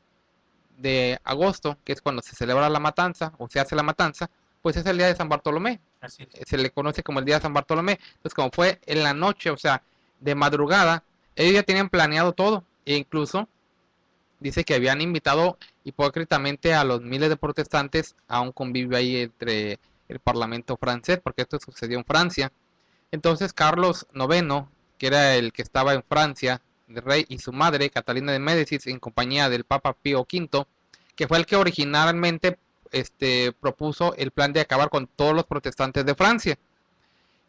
de agosto, que es cuando se celebra la matanza, o se hace la matanza, pues es el día de San Bartolomé. Así es. Se le conoce como el día de San Bartolomé. Entonces, como fue en la noche, o sea, de madrugada, ellos ya tenían planeado todo. E incluso dice que habían invitado hipócritamente a los miles de protestantes a un convivio ahí entre el parlamento francés, porque esto sucedió en Francia. Entonces Carlos IX, que era el que estaba en Francia, el rey, y su madre, Catalina de Médicis, en compañía del Papa Pío V, que fue el que originalmente propuso el plan de acabar con todos los protestantes de Francia.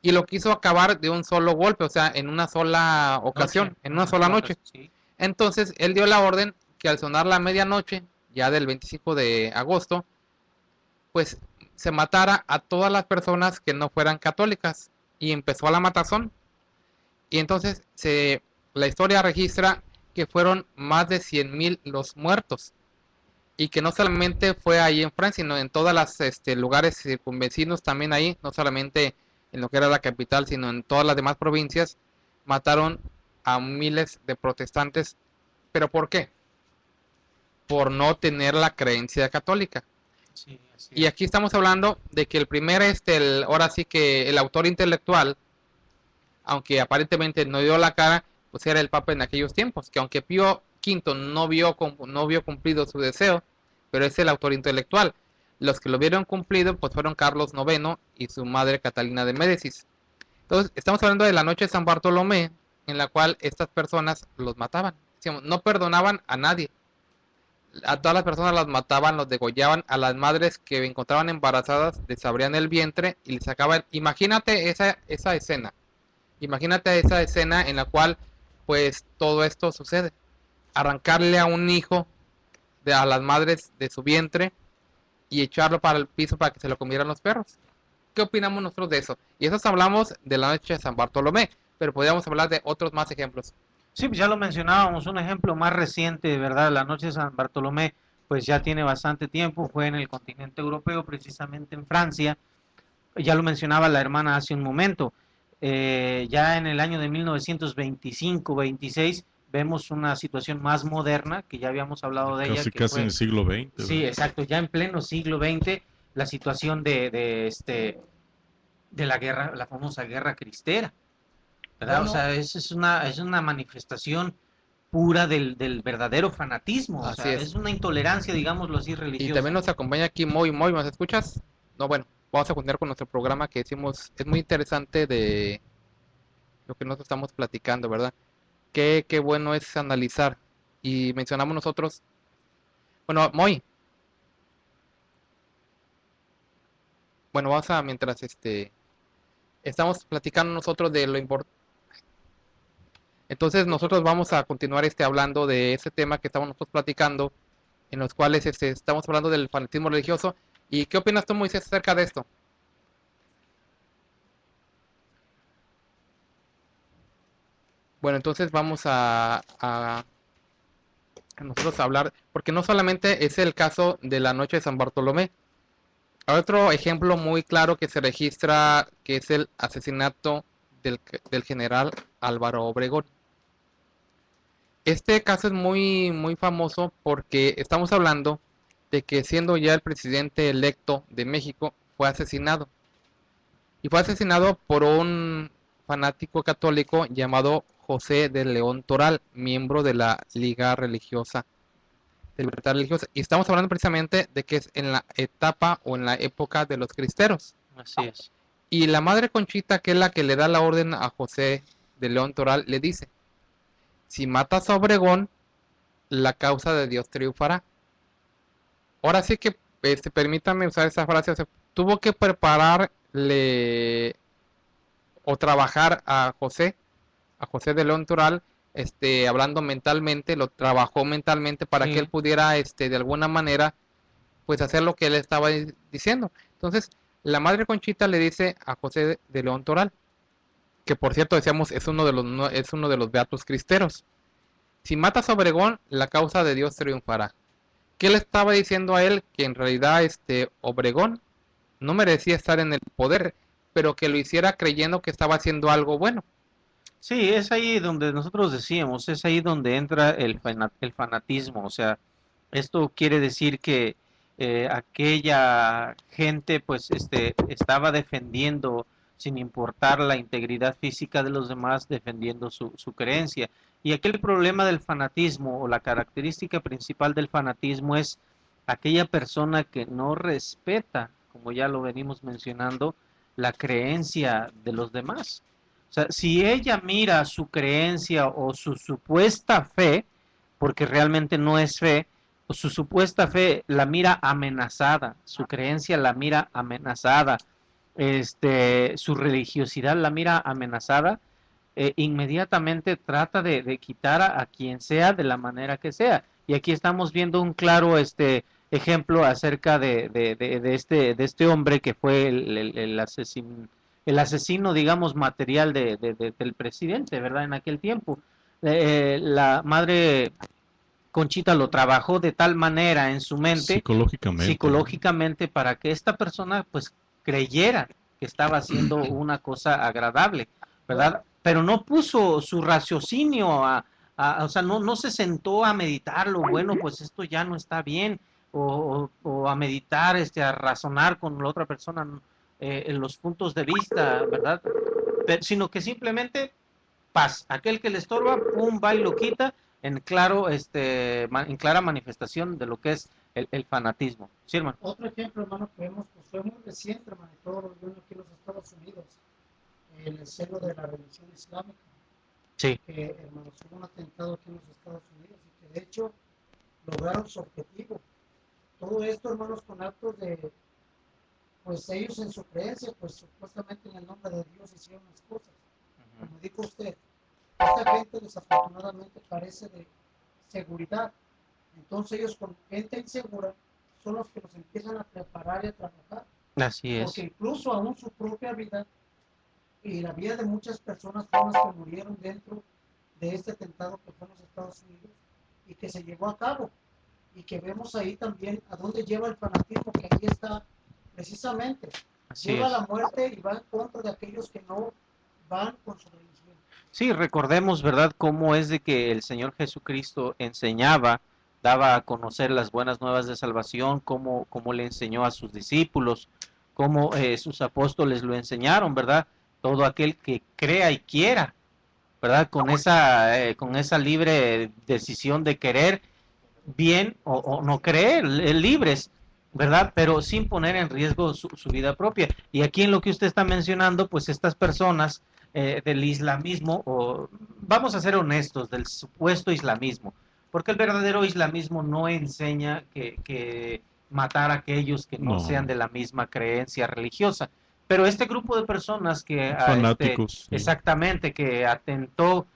Y lo quiso acabar de un solo golpe, o sea, en una sola ocasión, en una sola noche. Sí. Entonces él dio la orden que al sonar la medianoche, ya del 25 de agosto, pues se matara a todas las personas que no fueran católicas. Y empezó la matazón. Y entonces la historia registra que fueron más de 100,000 los muertos. Y que no solamente fue ahí en Francia, sino en todas las lugares circunvecinos también ahí, no solamente en lo que era la capital, sino en todas las demás provincias, mataron a miles de protestantes. ¿Pero por qué? Por no tener la creencia católica. Sí, y aquí estamos hablando de que el primer, ahora sí que el autor intelectual, aunque aparentemente no dio la cara, pues era el Papa en aquellos tiempos, que aunque Pío V no vio cumplido su deseo, pero es el autor intelectual. Los que lo vieron cumplido, pues fueron Carlos IX y su madre Catalina de Médicis. Entonces, estamos hablando de la noche de San Bartolomé, en la cual estas personas los mataban. No perdonaban a nadie. A todas las personas las mataban, los degollaban. A las madres que encontraban embarazadas les abrían el vientre y les sacaban. Imagínate esa escena. Imagínate esa escena en la cual pues todo esto sucede. Arrancarle a un hijo a las madres de su vientre y echarlo para el piso para que se lo comieran los perros. ¿Qué opinamos nosotros de eso? Y eso hablamos de la noche de San Bartolomé, pero podríamos hablar de otros más ejemplos. Sí, pues ya lo mencionábamos, un ejemplo más reciente, ¿verdad? La noche de San Bartolomé, pues ya tiene bastante tiempo, fue en el continente europeo, precisamente en Francia. Ya lo mencionaba la hermana hace un momento. Ya en el año de 1925-26 vemos una situación más moderna, que ya habíamos hablado de ella. Casi en el siglo XX. Sí, exacto, ya en pleno siglo XX, la situación de la guerra, la famosa guerra cristera, ¿verdad? Bueno, o sea, es una manifestación pura del verdadero fanatismo, Así es. es una intolerancia, digámoslo así, religiosa. Y también nos acompaña aquí Moy, ¿me escuchas? No, bueno, vamos a continuar con nuestro programa que decimos, es muy interesante de lo que nosotros estamos platicando, ¿verdad? Qué bueno es analizar. Y mencionamos nosotros, bueno, Moy, bueno, vamos a, mientras estamos platicando nosotros de lo importante. Entonces nosotros vamos a continuar hablando de ese tema que estamos nosotros platicando, en los cuales estamos hablando del fanatismo religioso. ¿Y qué opinas tú, Moisés, acerca de esto? Bueno, entonces vamos a nosotros hablar, porque no solamente es el caso de la noche de San Bartolomé. Hay otro ejemplo muy claro que se registra, que es el asesinato del general Álvaro Obregón. Este caso es muy famoso porque estamos hablando de que siendo ya el presidente electo de México, fue asesinado. Y fue asesinado por un fanático católico llamado José de León Toral, miembro de la Liga Religiosa de Libertad Religiosa. Y estamos hablando precisamente de que es en la etapa o en la época de los cristeros. Así es. Y la madre Conchita, que es la que le da la orden a José de León Toral, le dice: si matas a Obregón, la causa de Dios triunfará. Ahora sí que, permítame usar esa frase, o sea, tuvo que prepararle o trabajar a José de León Toral, hablando mentalmente, lo trabajó mentalmente para que él pudiera, de alguna manera, pues hacer lo que él estaba diciendo. Entonces, la madre Conchita le dice a José de León Toral, que por cierto decíamos es uno de los beatos cristeros: si matas a Obregón, la causa de Dios triunfará. ¿Qué le estaba diciendo a él? Que en realidad Obregón no merecía estar en el poder, pero que lo hiciera creyendo que estaba haciendo algo bueno. Sí, es ahí donde nosotros decíamos, es ahí donde entra el fanatismo. O sea, esto quiere decir que aquella gente pues estaba defendiendo, sin importar la integridad física de los demás, defendiendo su creencia. Y aquel problema del fanatismo, o la característica principal del fanatismo, es aquella persona que no respeta, como ya lo venimos mencionando, la creencia de los demás. O sea, si ella mira su creencia o su supuesta fe, porque realmente no es fe, o su supuesta fe la mira amenazada, su creencia la mira amenazada, su religiosidad la mira amenazada, inmediatamente trata de quitar a quien sea de la manera que sea. Y aquí estamos viendo un claro ejemplo acerca de este hombre que fue el asesino, digamos, material del presidente, ¿verdad? En aquel tiempo. La madre Conchita lo trabajó de tal manera en su mente, psicológicamente, para que esta persona pues creyera que estaba haciendo una cosa agradable, ¿verdad? Pero no puso su raciocinio o sea, no se sentó a meditarlo, bueno, pues esto ya no está bien, o a meditar, a razonar con la otra persona en los puntos de vista, ¿verdad? Sino que simplemente, paz, aquel que le estorba, pum, va y lo quita, en en clara manifestación de lo que es el fanatismo. Sí, hermano. Otro ejemplo, hermano, que vemos, pues fue muy reciente, hermano, y todos los vimos aquí en los Estados Unidos, el celo de la religión islámica. Sí. Que, hermanos, hubo un atentado aquí en los Estados Unidos y que de hecho lograron su objetivo. Todo esto, hermanos, con actos de, pues ellos en su creencia, pues supuestamente en el nombre de Dios hicieron las cosas. Como dijo usted, esta gente desafortunadamente carece de seguridad. Entonces ellos con gente insegura son los que nos empiezan a preparar y a trabajar. Así es. Porque incluso aún su propia vida y la vida de muchas personas fueron las que murieron dentro de este atentado que fue en los Estados Unidos y que se llevó a cabo. Y que vemos ahí también a dónde lleva el fanatismo, que ahí está precisamente. Así lleva es. a la muerte y va en contra de aquellos que no van con su religión. Sí, recordemos, ¿verdad?, cómo es de que el Señor Jesucristo enseñaba, daba a conocer las buenas nuevas de salvación, cómo le enseñó a sus discípulos, cómo sus apóstoles lo enseñaron, ¿verdad? Todo aquel que crea y quiera, ¿verdad? Con esa libre decisión de querer bien o no creer, libres. ¿verdad? Pero sin poner en riesgo su vida propia. Y aquí en lo que usted está mencionando, pues estas personas del islamismo, o vamos a ser honestos, del supuesto islamismo, porque el verdadero islamismo no enseña que matar a aquellos que no sean No, de la misma creencia religiosa. Pero este grupo de personas que fanáticos, sí. exactamente, que atentó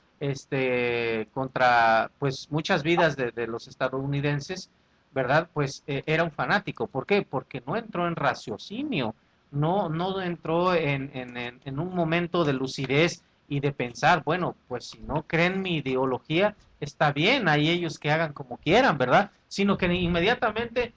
contra pues muchas vidas de los estadounidenses, ¿verdad? Pues era un fanático. ¿Por qué? Porque no entró en raciocinio, no entró en un momento de lucidez y de pensar, bueno, pues si no creen mi ideología, está bien, hay ellos que hagan como quieran, ¿verdad? Sino que inmediatamente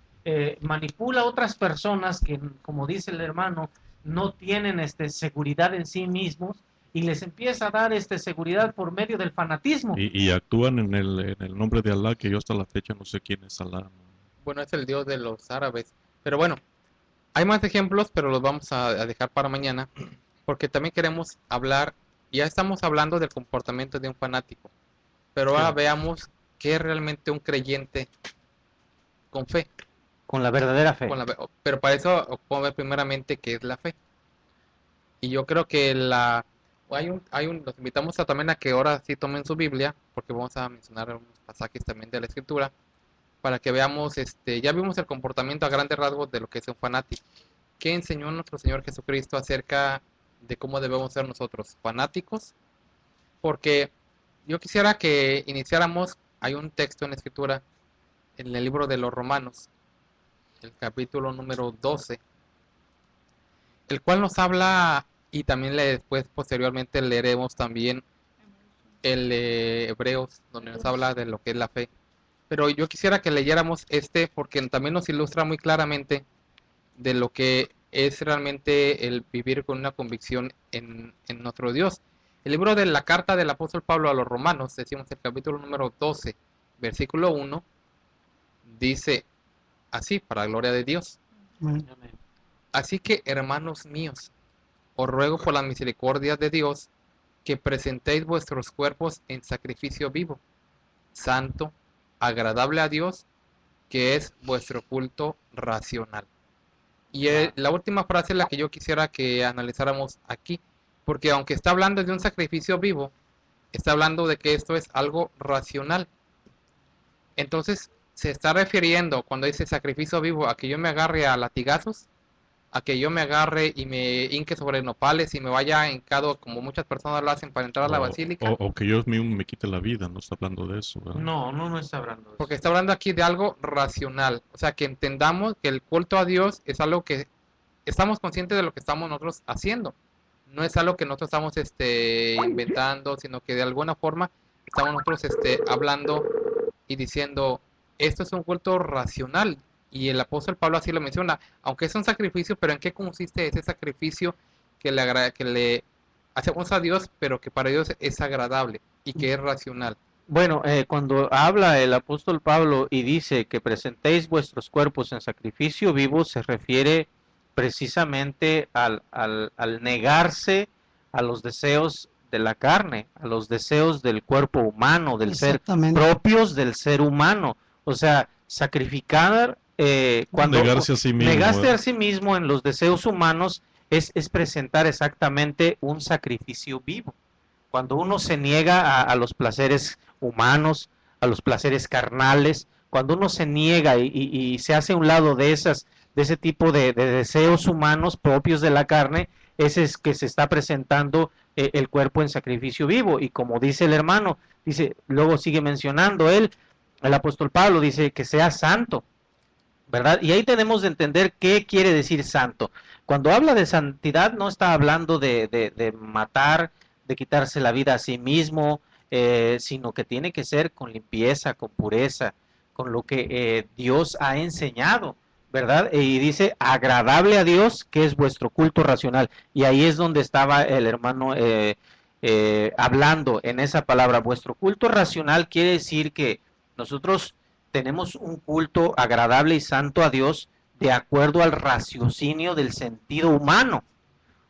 manipula a otras personas que, como dice el hermano, no tienen seguridad en sí mismos y les empieza a dar seguridad por medio del fanatismo. Y actúan en el nombre de Alá, que yo hasta la fecha no sé quién es Alá. ¿No? Bueno, es el Dios de los árabes. Pero bueno, hay más ejemplos, pero los vamos a dejar para mañana, porque también queremos hablar, ya estamos hablando del comportamiento de un fanático, pero ahora veamos qué es realmente un creyente con fe. Con la verdadera fe. Pero para eso ocupamos ver primeramente qué es la fe. Y yo creo que los invitamos también a que ahora sí tomen su Biblia, porque vamos a mencionar unos pasajes también de la Escritura, para que veamos, ya vimos el comportamiento a grandes rasgos de lo que es un fanático. ¿Qué enseñó nuestro Señor Jesucristo acerca de cómo debemos ser nosotros fanáticos? Porque yo quisiera que iniciáramos, hay un texto en la Escritura, en el libro de los Romanos, el capítulo número 12, el cual nos habla, y también después posteriormente leeremos también el de Hebreos, donde nos habla de lo que es la fe. Pero yo quisiera que leyéramos porque también nos ilustra muy claramente de lo que es realmente el vivir con una convicción en nuestro Dios. El libro de la carta del apóstol Pablo a los Romanos, decimos el capítulo número 12, versículo 1, dice así, para la gloria de Dios. Amén. Así que, hermanos míos, os ruego por la misericordia de Dios que presentéis vuestros cuerpos en sacrificio vivo, santo, agradable a Dios, que es vuestro culto racional. Y la última frase es la que yo quisiera que analizáramos aquí, porque aunque está hablando de un sacrificio vivo, está hablando de que esto es algo racional. Entonces, se está refiriendo cuando dice sacrificio vivo a que yo me agarre a latigazos, a que yo me agarre y me hinque sobre nopales y me vaya hincado como muchas personas lo hacen para entrar a la basílica. O que yo mismo me quite la vida, no está hablando de eso, ¿verdad? No está hablando de eso. Porque está hablando aquí de algo racional. O sea, que entendamos que el culto a Dios es algo que estamos conscientes de lo que estamos nosotros haciendo. No es algo que nosotros estamos inventando, sino que de alguna forma estamos nosotros hablando y diciendo, esto es un culto racional. Y el apóstol Pablo así lo menciona, aunque es un sacrificio, pero ¿en qué consiste ese sacrificio que le hacemos a Dios, pero que para Dios es agradable y que es racional? Bueno, cuando habla el apóstol Pablo y dice que presentéis vuestros cuerpos en sacrificio vivo, se refiere precisamente al negarse a los deseos de la carne, a los deseos del cuerpo humano, del ser propios del ser humano. O sea, sacrificar cuando negarse a sí mismo, negaste a sí mismo en los deseos humanos es presentar exactamente un sacrificio vivo. Cuando uno se niega a los placeres humanos, a los placeres carnales, cuando uno se niega y se hace a un lado de ese tipo de deseos humanos propios de la carne, ese es que se está presentando el cuerpo en sacrificio vivo. Y como dice el hermano, dice, luego sigue mencionando el apóstol Pablo, dice que sea santo, ¿verdad? Y ahí tenemos de entender qué quiere decir santo. Cuando habla de santidad no está hablando de matar, de quitarse la vida a sí mismo, sino que tiene que ser con limpieza, con pureza, con lo que Dios ha enseñado, ¿verdad? Y dice, agradable a Dios, que es vuestro culto racional. Y ahí es donde estaba el hermano hablando en esa palabra. Vuestro culto racional quiere decir que nosotros tenemos un culto agradable y santo a Dios de acuerdo al raciocinio del sentido humano.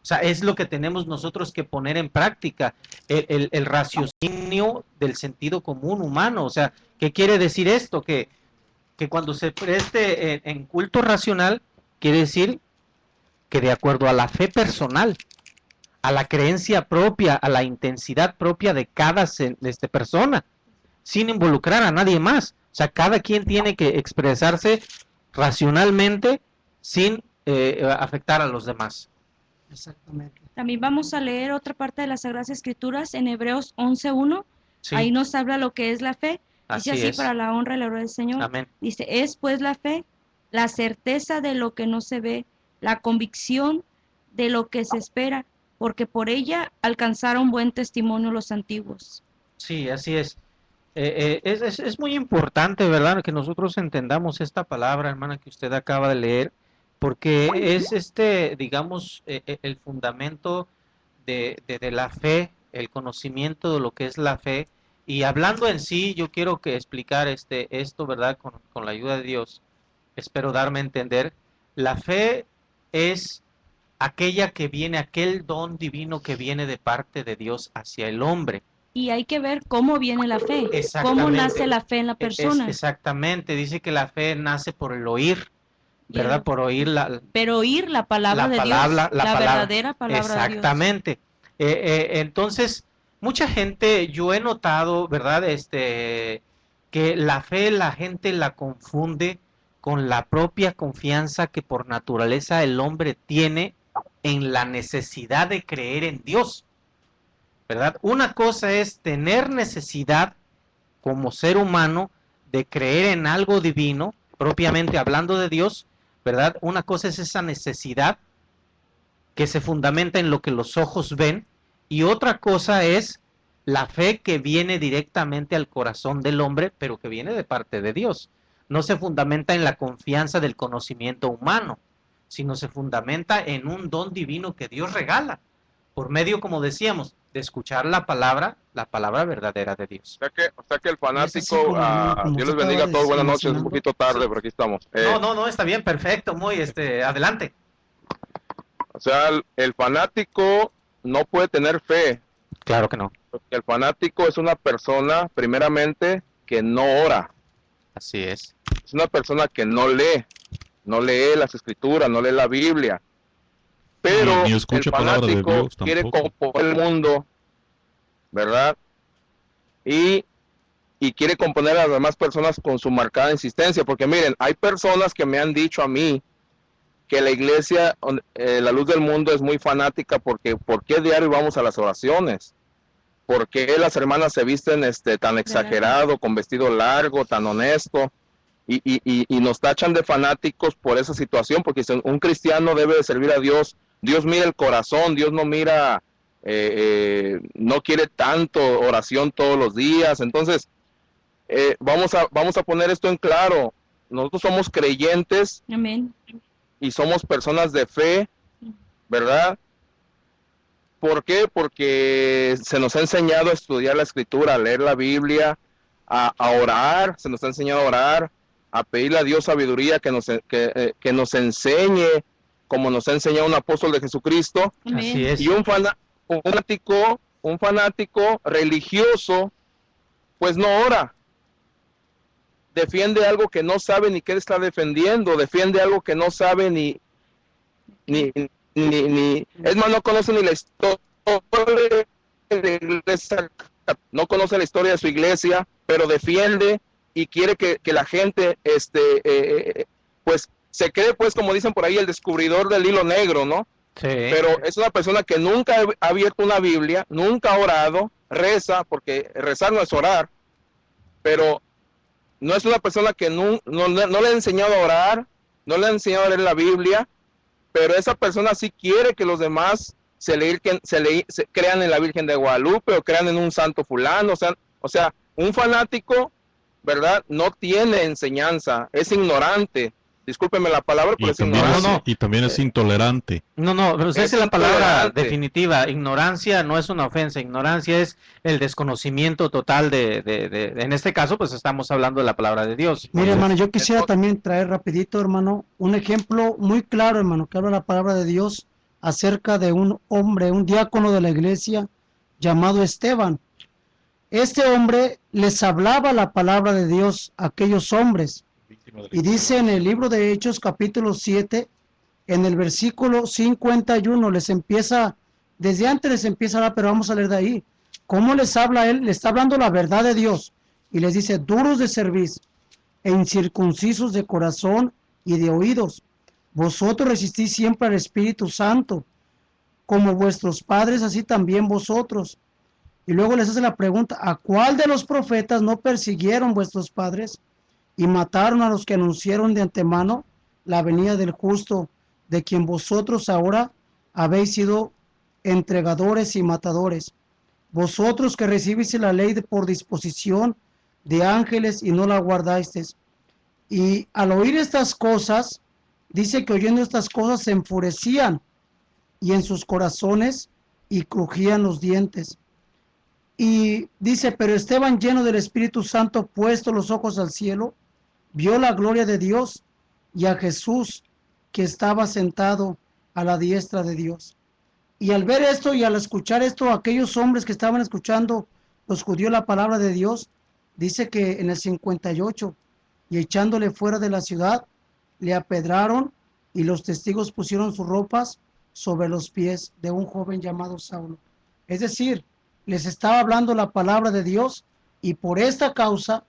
O sea, es lo que tenemos nosotros que poner en práctica, el raciocinio del sentido común humano. O sea, ¿qué quiere decir esto? Que que cuando se preste en culto racional, quiere decir que de acuerdo a la fe personal, a la creencia propia, a la intensidad propia de cada persona, sin involucrar a nadie más. O sea, cada quien tiene que expresarse racionalmente sin afectar a los demás. Exactamente. También vamos a leer otra parte de las Sagradas Escrituras en Hebreos 11:1. Sí. Ahí nos habla lo que es la fe. Así Dice así es. para la honra y la gloria del Señor. Amén. Dice, es pues la fe, la certeza de lo que no se ve, la convicción de lo que se espera, porque por ella alcanzaron buen testimonio los antiguos. Sí, así es. Es muy importante, ¿verdad?, que nosotros entendamos esta palabra, hermana, que usted acaba de leer, porque es digamos, el fundamento de la fe, el conocimiento de lo que es la fe. Y hablando en sí, yo quiero que explicar esto, ¿verdad?, con la ayuda de Dios. Espero darme a entender. La fe es aquella que viene, aquel don divino que viene de parte de Dios hacia el hombre. Y hay que ver cómo viene la fe, cómo Exactamente. nace la fe en la persona. Exactamente, dice que la fe nace por el oír, ¿verdad? Yeah. Por oír Pero oír la palabra de Dios, la verdadera palabra de Dios. Exactamente. Entonces, mucha gente, yo he notado, ¿verdad? Que la fe la gente la confunde con la propia confianza que por naturaleza el hombre tiene en la necesidad de creer en Dios, ¿verdad? Una cosa es tener necesidad como ser humano de creer en algo divino, propiamente hablando de Dios, ¿verdad? Una cosa es esa necesidad que se fundamenta en lo que los ojos ven, y otra cosa es la fe que viene directamente al corazón del hombre, pero que viene de parte de Dios. No se fundamenta en la confianza del conocimiento humano, sino se fundamenta en un don divino que Dios regala, por medio, como decíamos, de escuchar la palabra verdadera de Dios. O sea que el fanático, como Dios usted les bendiga a estaba todos, buenas noches, un mencionando. poquito tarde, Sí. pero aquí estamos. No, está bien, perfecto, muy, adelante. O sea, el fanático no puede tener fe, Claro que no. porque el fanático es una persona, primeramente, que no ora, Así es. es una persona que no lee las escrituras, no lee la Biblia, pero Ni el escucha palabra de fanático Dios quiere tampoco. componer el mundo, ¿verdad? Y quiere componer a las demás personas con su marcada insistencia, porque miren, hay personas que me han dicho a mí que la iglesia, la luz del mundo, es muy fanática porque ¿por qué diario vamos a las oraciones? ¿Por qué las hermanas se visten tan exagerado, con vestido largo, tan honesto? Y nos tachan de fanáticos por esa situación, porque un cristiano debe de servir a Dios. Dios mira el corazón, Dios no mira, no quiere tanto oración todos los días. Entonces, vamos a poner esto en claro. Nosotros somos creyentes. Amén. Y somos personas de fe, ¿verdad? ¿Por qué? Porque se nos ha enseñado a estudiar la escritura, a leer la Biblia, a orar, se nos ha enseñado a orar, a pedirle a Dios sabiduría que nos enseñe, como nos ha enseñado un apóstol de Jesucristo. Amén. Así es. Y un fanático religioso, pues no ora. Defiende algo que no sabe ni qué está defendiendo, defiende algo que no sabe ni es más, no conoce ni la historia de la iglesia, no conoce la historia de su iglesia, pero defiende y quiere que la gente, pues se cree, pues como dicen por ahí, el descubridor del hilo negro, ¿no? Sí. Pero es una persona que nunca ha abierto una Biblia, nunca ha orado, reza, porque rezar no es orar, pero no es una persona que no le ha enseñado a orar, no le ha enseñado a leer la Biblia, pero esa persona sí quiere que los demás se crean en la Virgen de Guadalupe o crean en un santo fulano. O sea, un fanático, ¿verdad? No tiene enseñanza, es ignorante. Discúlpeme la palabra, pero es ignorante. Y también es intolerante. No, pero esa Es es la palabra intolerante. definitiva. Ignorancia no es una ofensa, ignorancia es el desconocimiento total en este caso, pues estamos hablando de la palabra de Dios. Mire, hermano, yo quisiera también traer rapidito, hermano, un ejemplo muy claro, hermano, que habla la palabra de Dios acerca de un hombre, un diácono de la iglesia llamado Esteban. Este hombre les hablaba la palabra de Dios a aquellos hombres, Y dice en el libro de Hechos, capítulo 7, en el versículo 51, desde antes les empieza a hablar, pero vamos a leer de ahí. ¿Cómo les habla él? Le está hablando la verdad de Dios. Y les dice, duros de cerviz e incircuncisos de corazón y de oídos. Vosotros resistís siempre al Espíritu Santo, como vuestros padres, así también vosotros. Y luego les hace la pregunta, ¿a cuál de los profetas no persiguieron vuestros padres y mataron a los que anunciaron de antemano la venida del justo, de quien vosotros ahora habéis sido entregadores y matadores? Vosotros que recibís la ley por disposición de ángeles y no la guardasteis. Y al oír estas cosas, dice que oyendo estas cosas se enfurecían y en sus corazones y crujían los dientes. Y dice, pero Esteban, lleno del Espíritu Santo, puesto los ojos al cielo, vio la gloria de Dios y a Jesús que estaba sentado a la diestra de Dios. Y al ver esto y al escuchar esto, aquellos hombres que estaban escuchando los judíos la palabra de Dios, dice que en el 58, y echándole fuera de la ciudad, le apedraron y los testigos pusieron sus ropas sobre los pies de un joven llamado Saulo. Es decir, les estaba hablando la palabra de Dios y por esta causa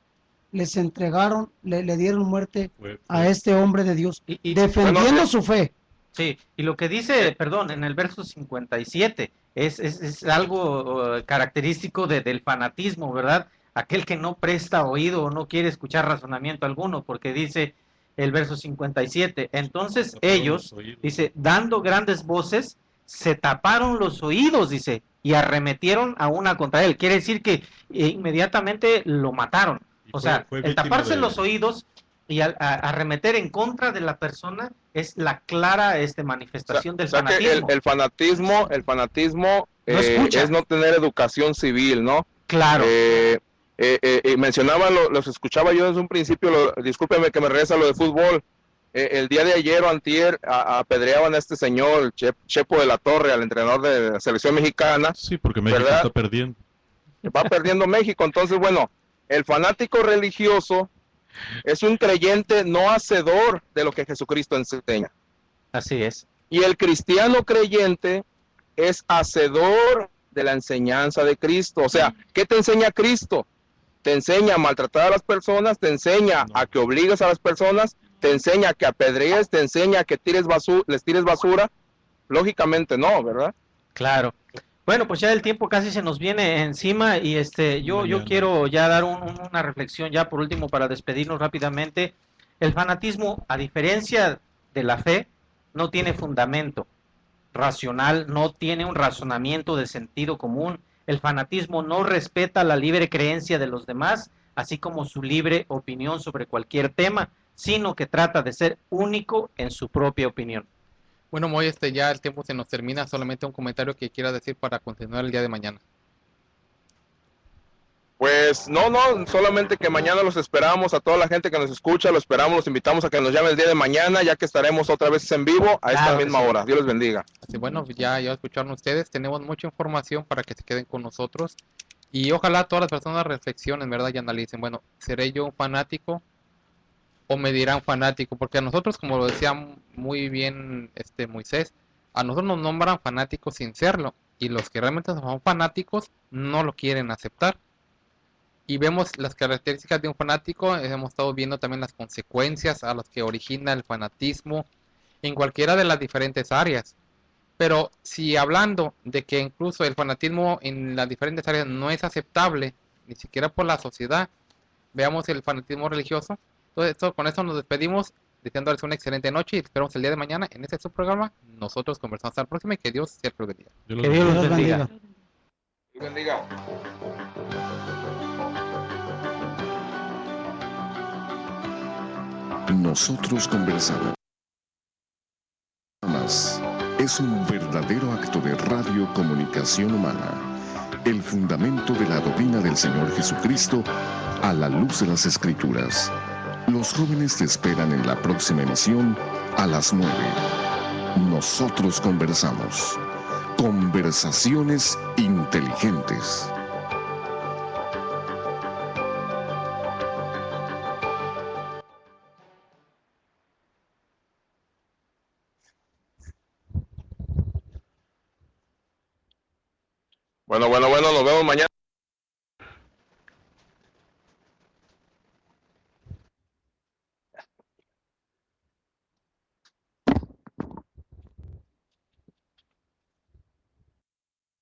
les entregaron, le dieron muerte a este hombre de Dios, defendiendo su fe. Sí, y lo que dice, perdón, en el verso 57, es algo característico del fanatismo, ¿verdad? Aquel que no presta oído o no quiere escuchar razonamiento alguno, porque dice el verso 57, entonces ellos, dice, dando grandes voces, se taparon los oídos, dice, y arremetieron a una contra él. Quiere decir que inmediatamente lo mataron. O sea, el taparse los oídos y arremeter en contra de la persona es la clara manifestación del fanatismo. Que el fanatismo no es no tener educación civil, ¿no? Claro. Mencionaban, los escuchaba yo desde un principio, discúlpeme que me regresa lo de fútbol. El día de ayer o antier apedreaban a este señor, Chepo de la Torre, al entrenador de la selección mexicana. Sí, porque México está perdiendo. Va perdiendo México, entonces bueno, el fanático religioso es un creyente no hacedor de lo que Jesucristo enseña. Así es. Y el cristiano creyente es hacedor de la enseñanza de Cristo. O sea, ¿qué te enseña Cristo? Te enseña a maltratar a las personas, te enseña a que obligues a las personas, te enseña a que apedrees, te enseña a que les tires basura. Lógicamente no, ¿verdad? Claro. Bueno, pues ya el tiempo casi se nos viene encima y yo quiero ya dar una reflexión ya por último para despedirnos rápidamente. El fanatismo, a diferencia de la fe, no tiene fundamento racional, no tiene un razonamiento de sentido común. El fanatismo no respeta la libre creencia de los demás, así como su libre opinión sobre cualquier tema, sino que trata de ser único en su propia opinión. Bueno, Moy, ya el tiempo se nos termina. Solamente un comentario que quiera decir para continuar el día de mañana. Pues no, solamente que mañana los esperamos a toda la gente que nos escucha, los invitamos a que nos llamen el día de mañana, ya que estaremos otra vez en vivo a esta misma hora. Dios les bendiga. Así, bueno, ya escucharon ustedes, tenemos mucha información para que se queden con nosotros y ojalá todas las personas reflexionen, ¿verdad? Y analicen, bueno, ¿seré yo un fanático o me dirán fanático? Porque a nosotros, como lo decía muy bien Moisés, a nosotros nos nombran fanáticos sin serlo y los que realmente son fanáticos no lo quieren aceptar. Y vemos las características de un fanático, hemos estado viendo también las consecuencias a las que origina el fanatismo en cualquiera de las diferentes áreas. Pero si hablando de que incluso el fanatismo en las diferentes áreas no es aceptable, ni siquiera por la sociedad, veamos el fanatismo religioso. Entonces, con eso nos despedimos, deseándoles una excelente noche y esperamos el día de mañana en este subprograma. Nosotros conversamos hasta la próxima y que Dios sea el bendiga. Que Dios los bendiga. Dios bendiga. Nosotros conversamos. Es un verdadero acto de radiocomunicación humana. El fundamento de la doctrina del Señor Jesucristo a la luz de las Escrituras. Los jóvenes te esperan en la próxima emisión a las 9. Nosotros conversamos. Conversaciones inteligentes. Bueno, nos vemos mañana.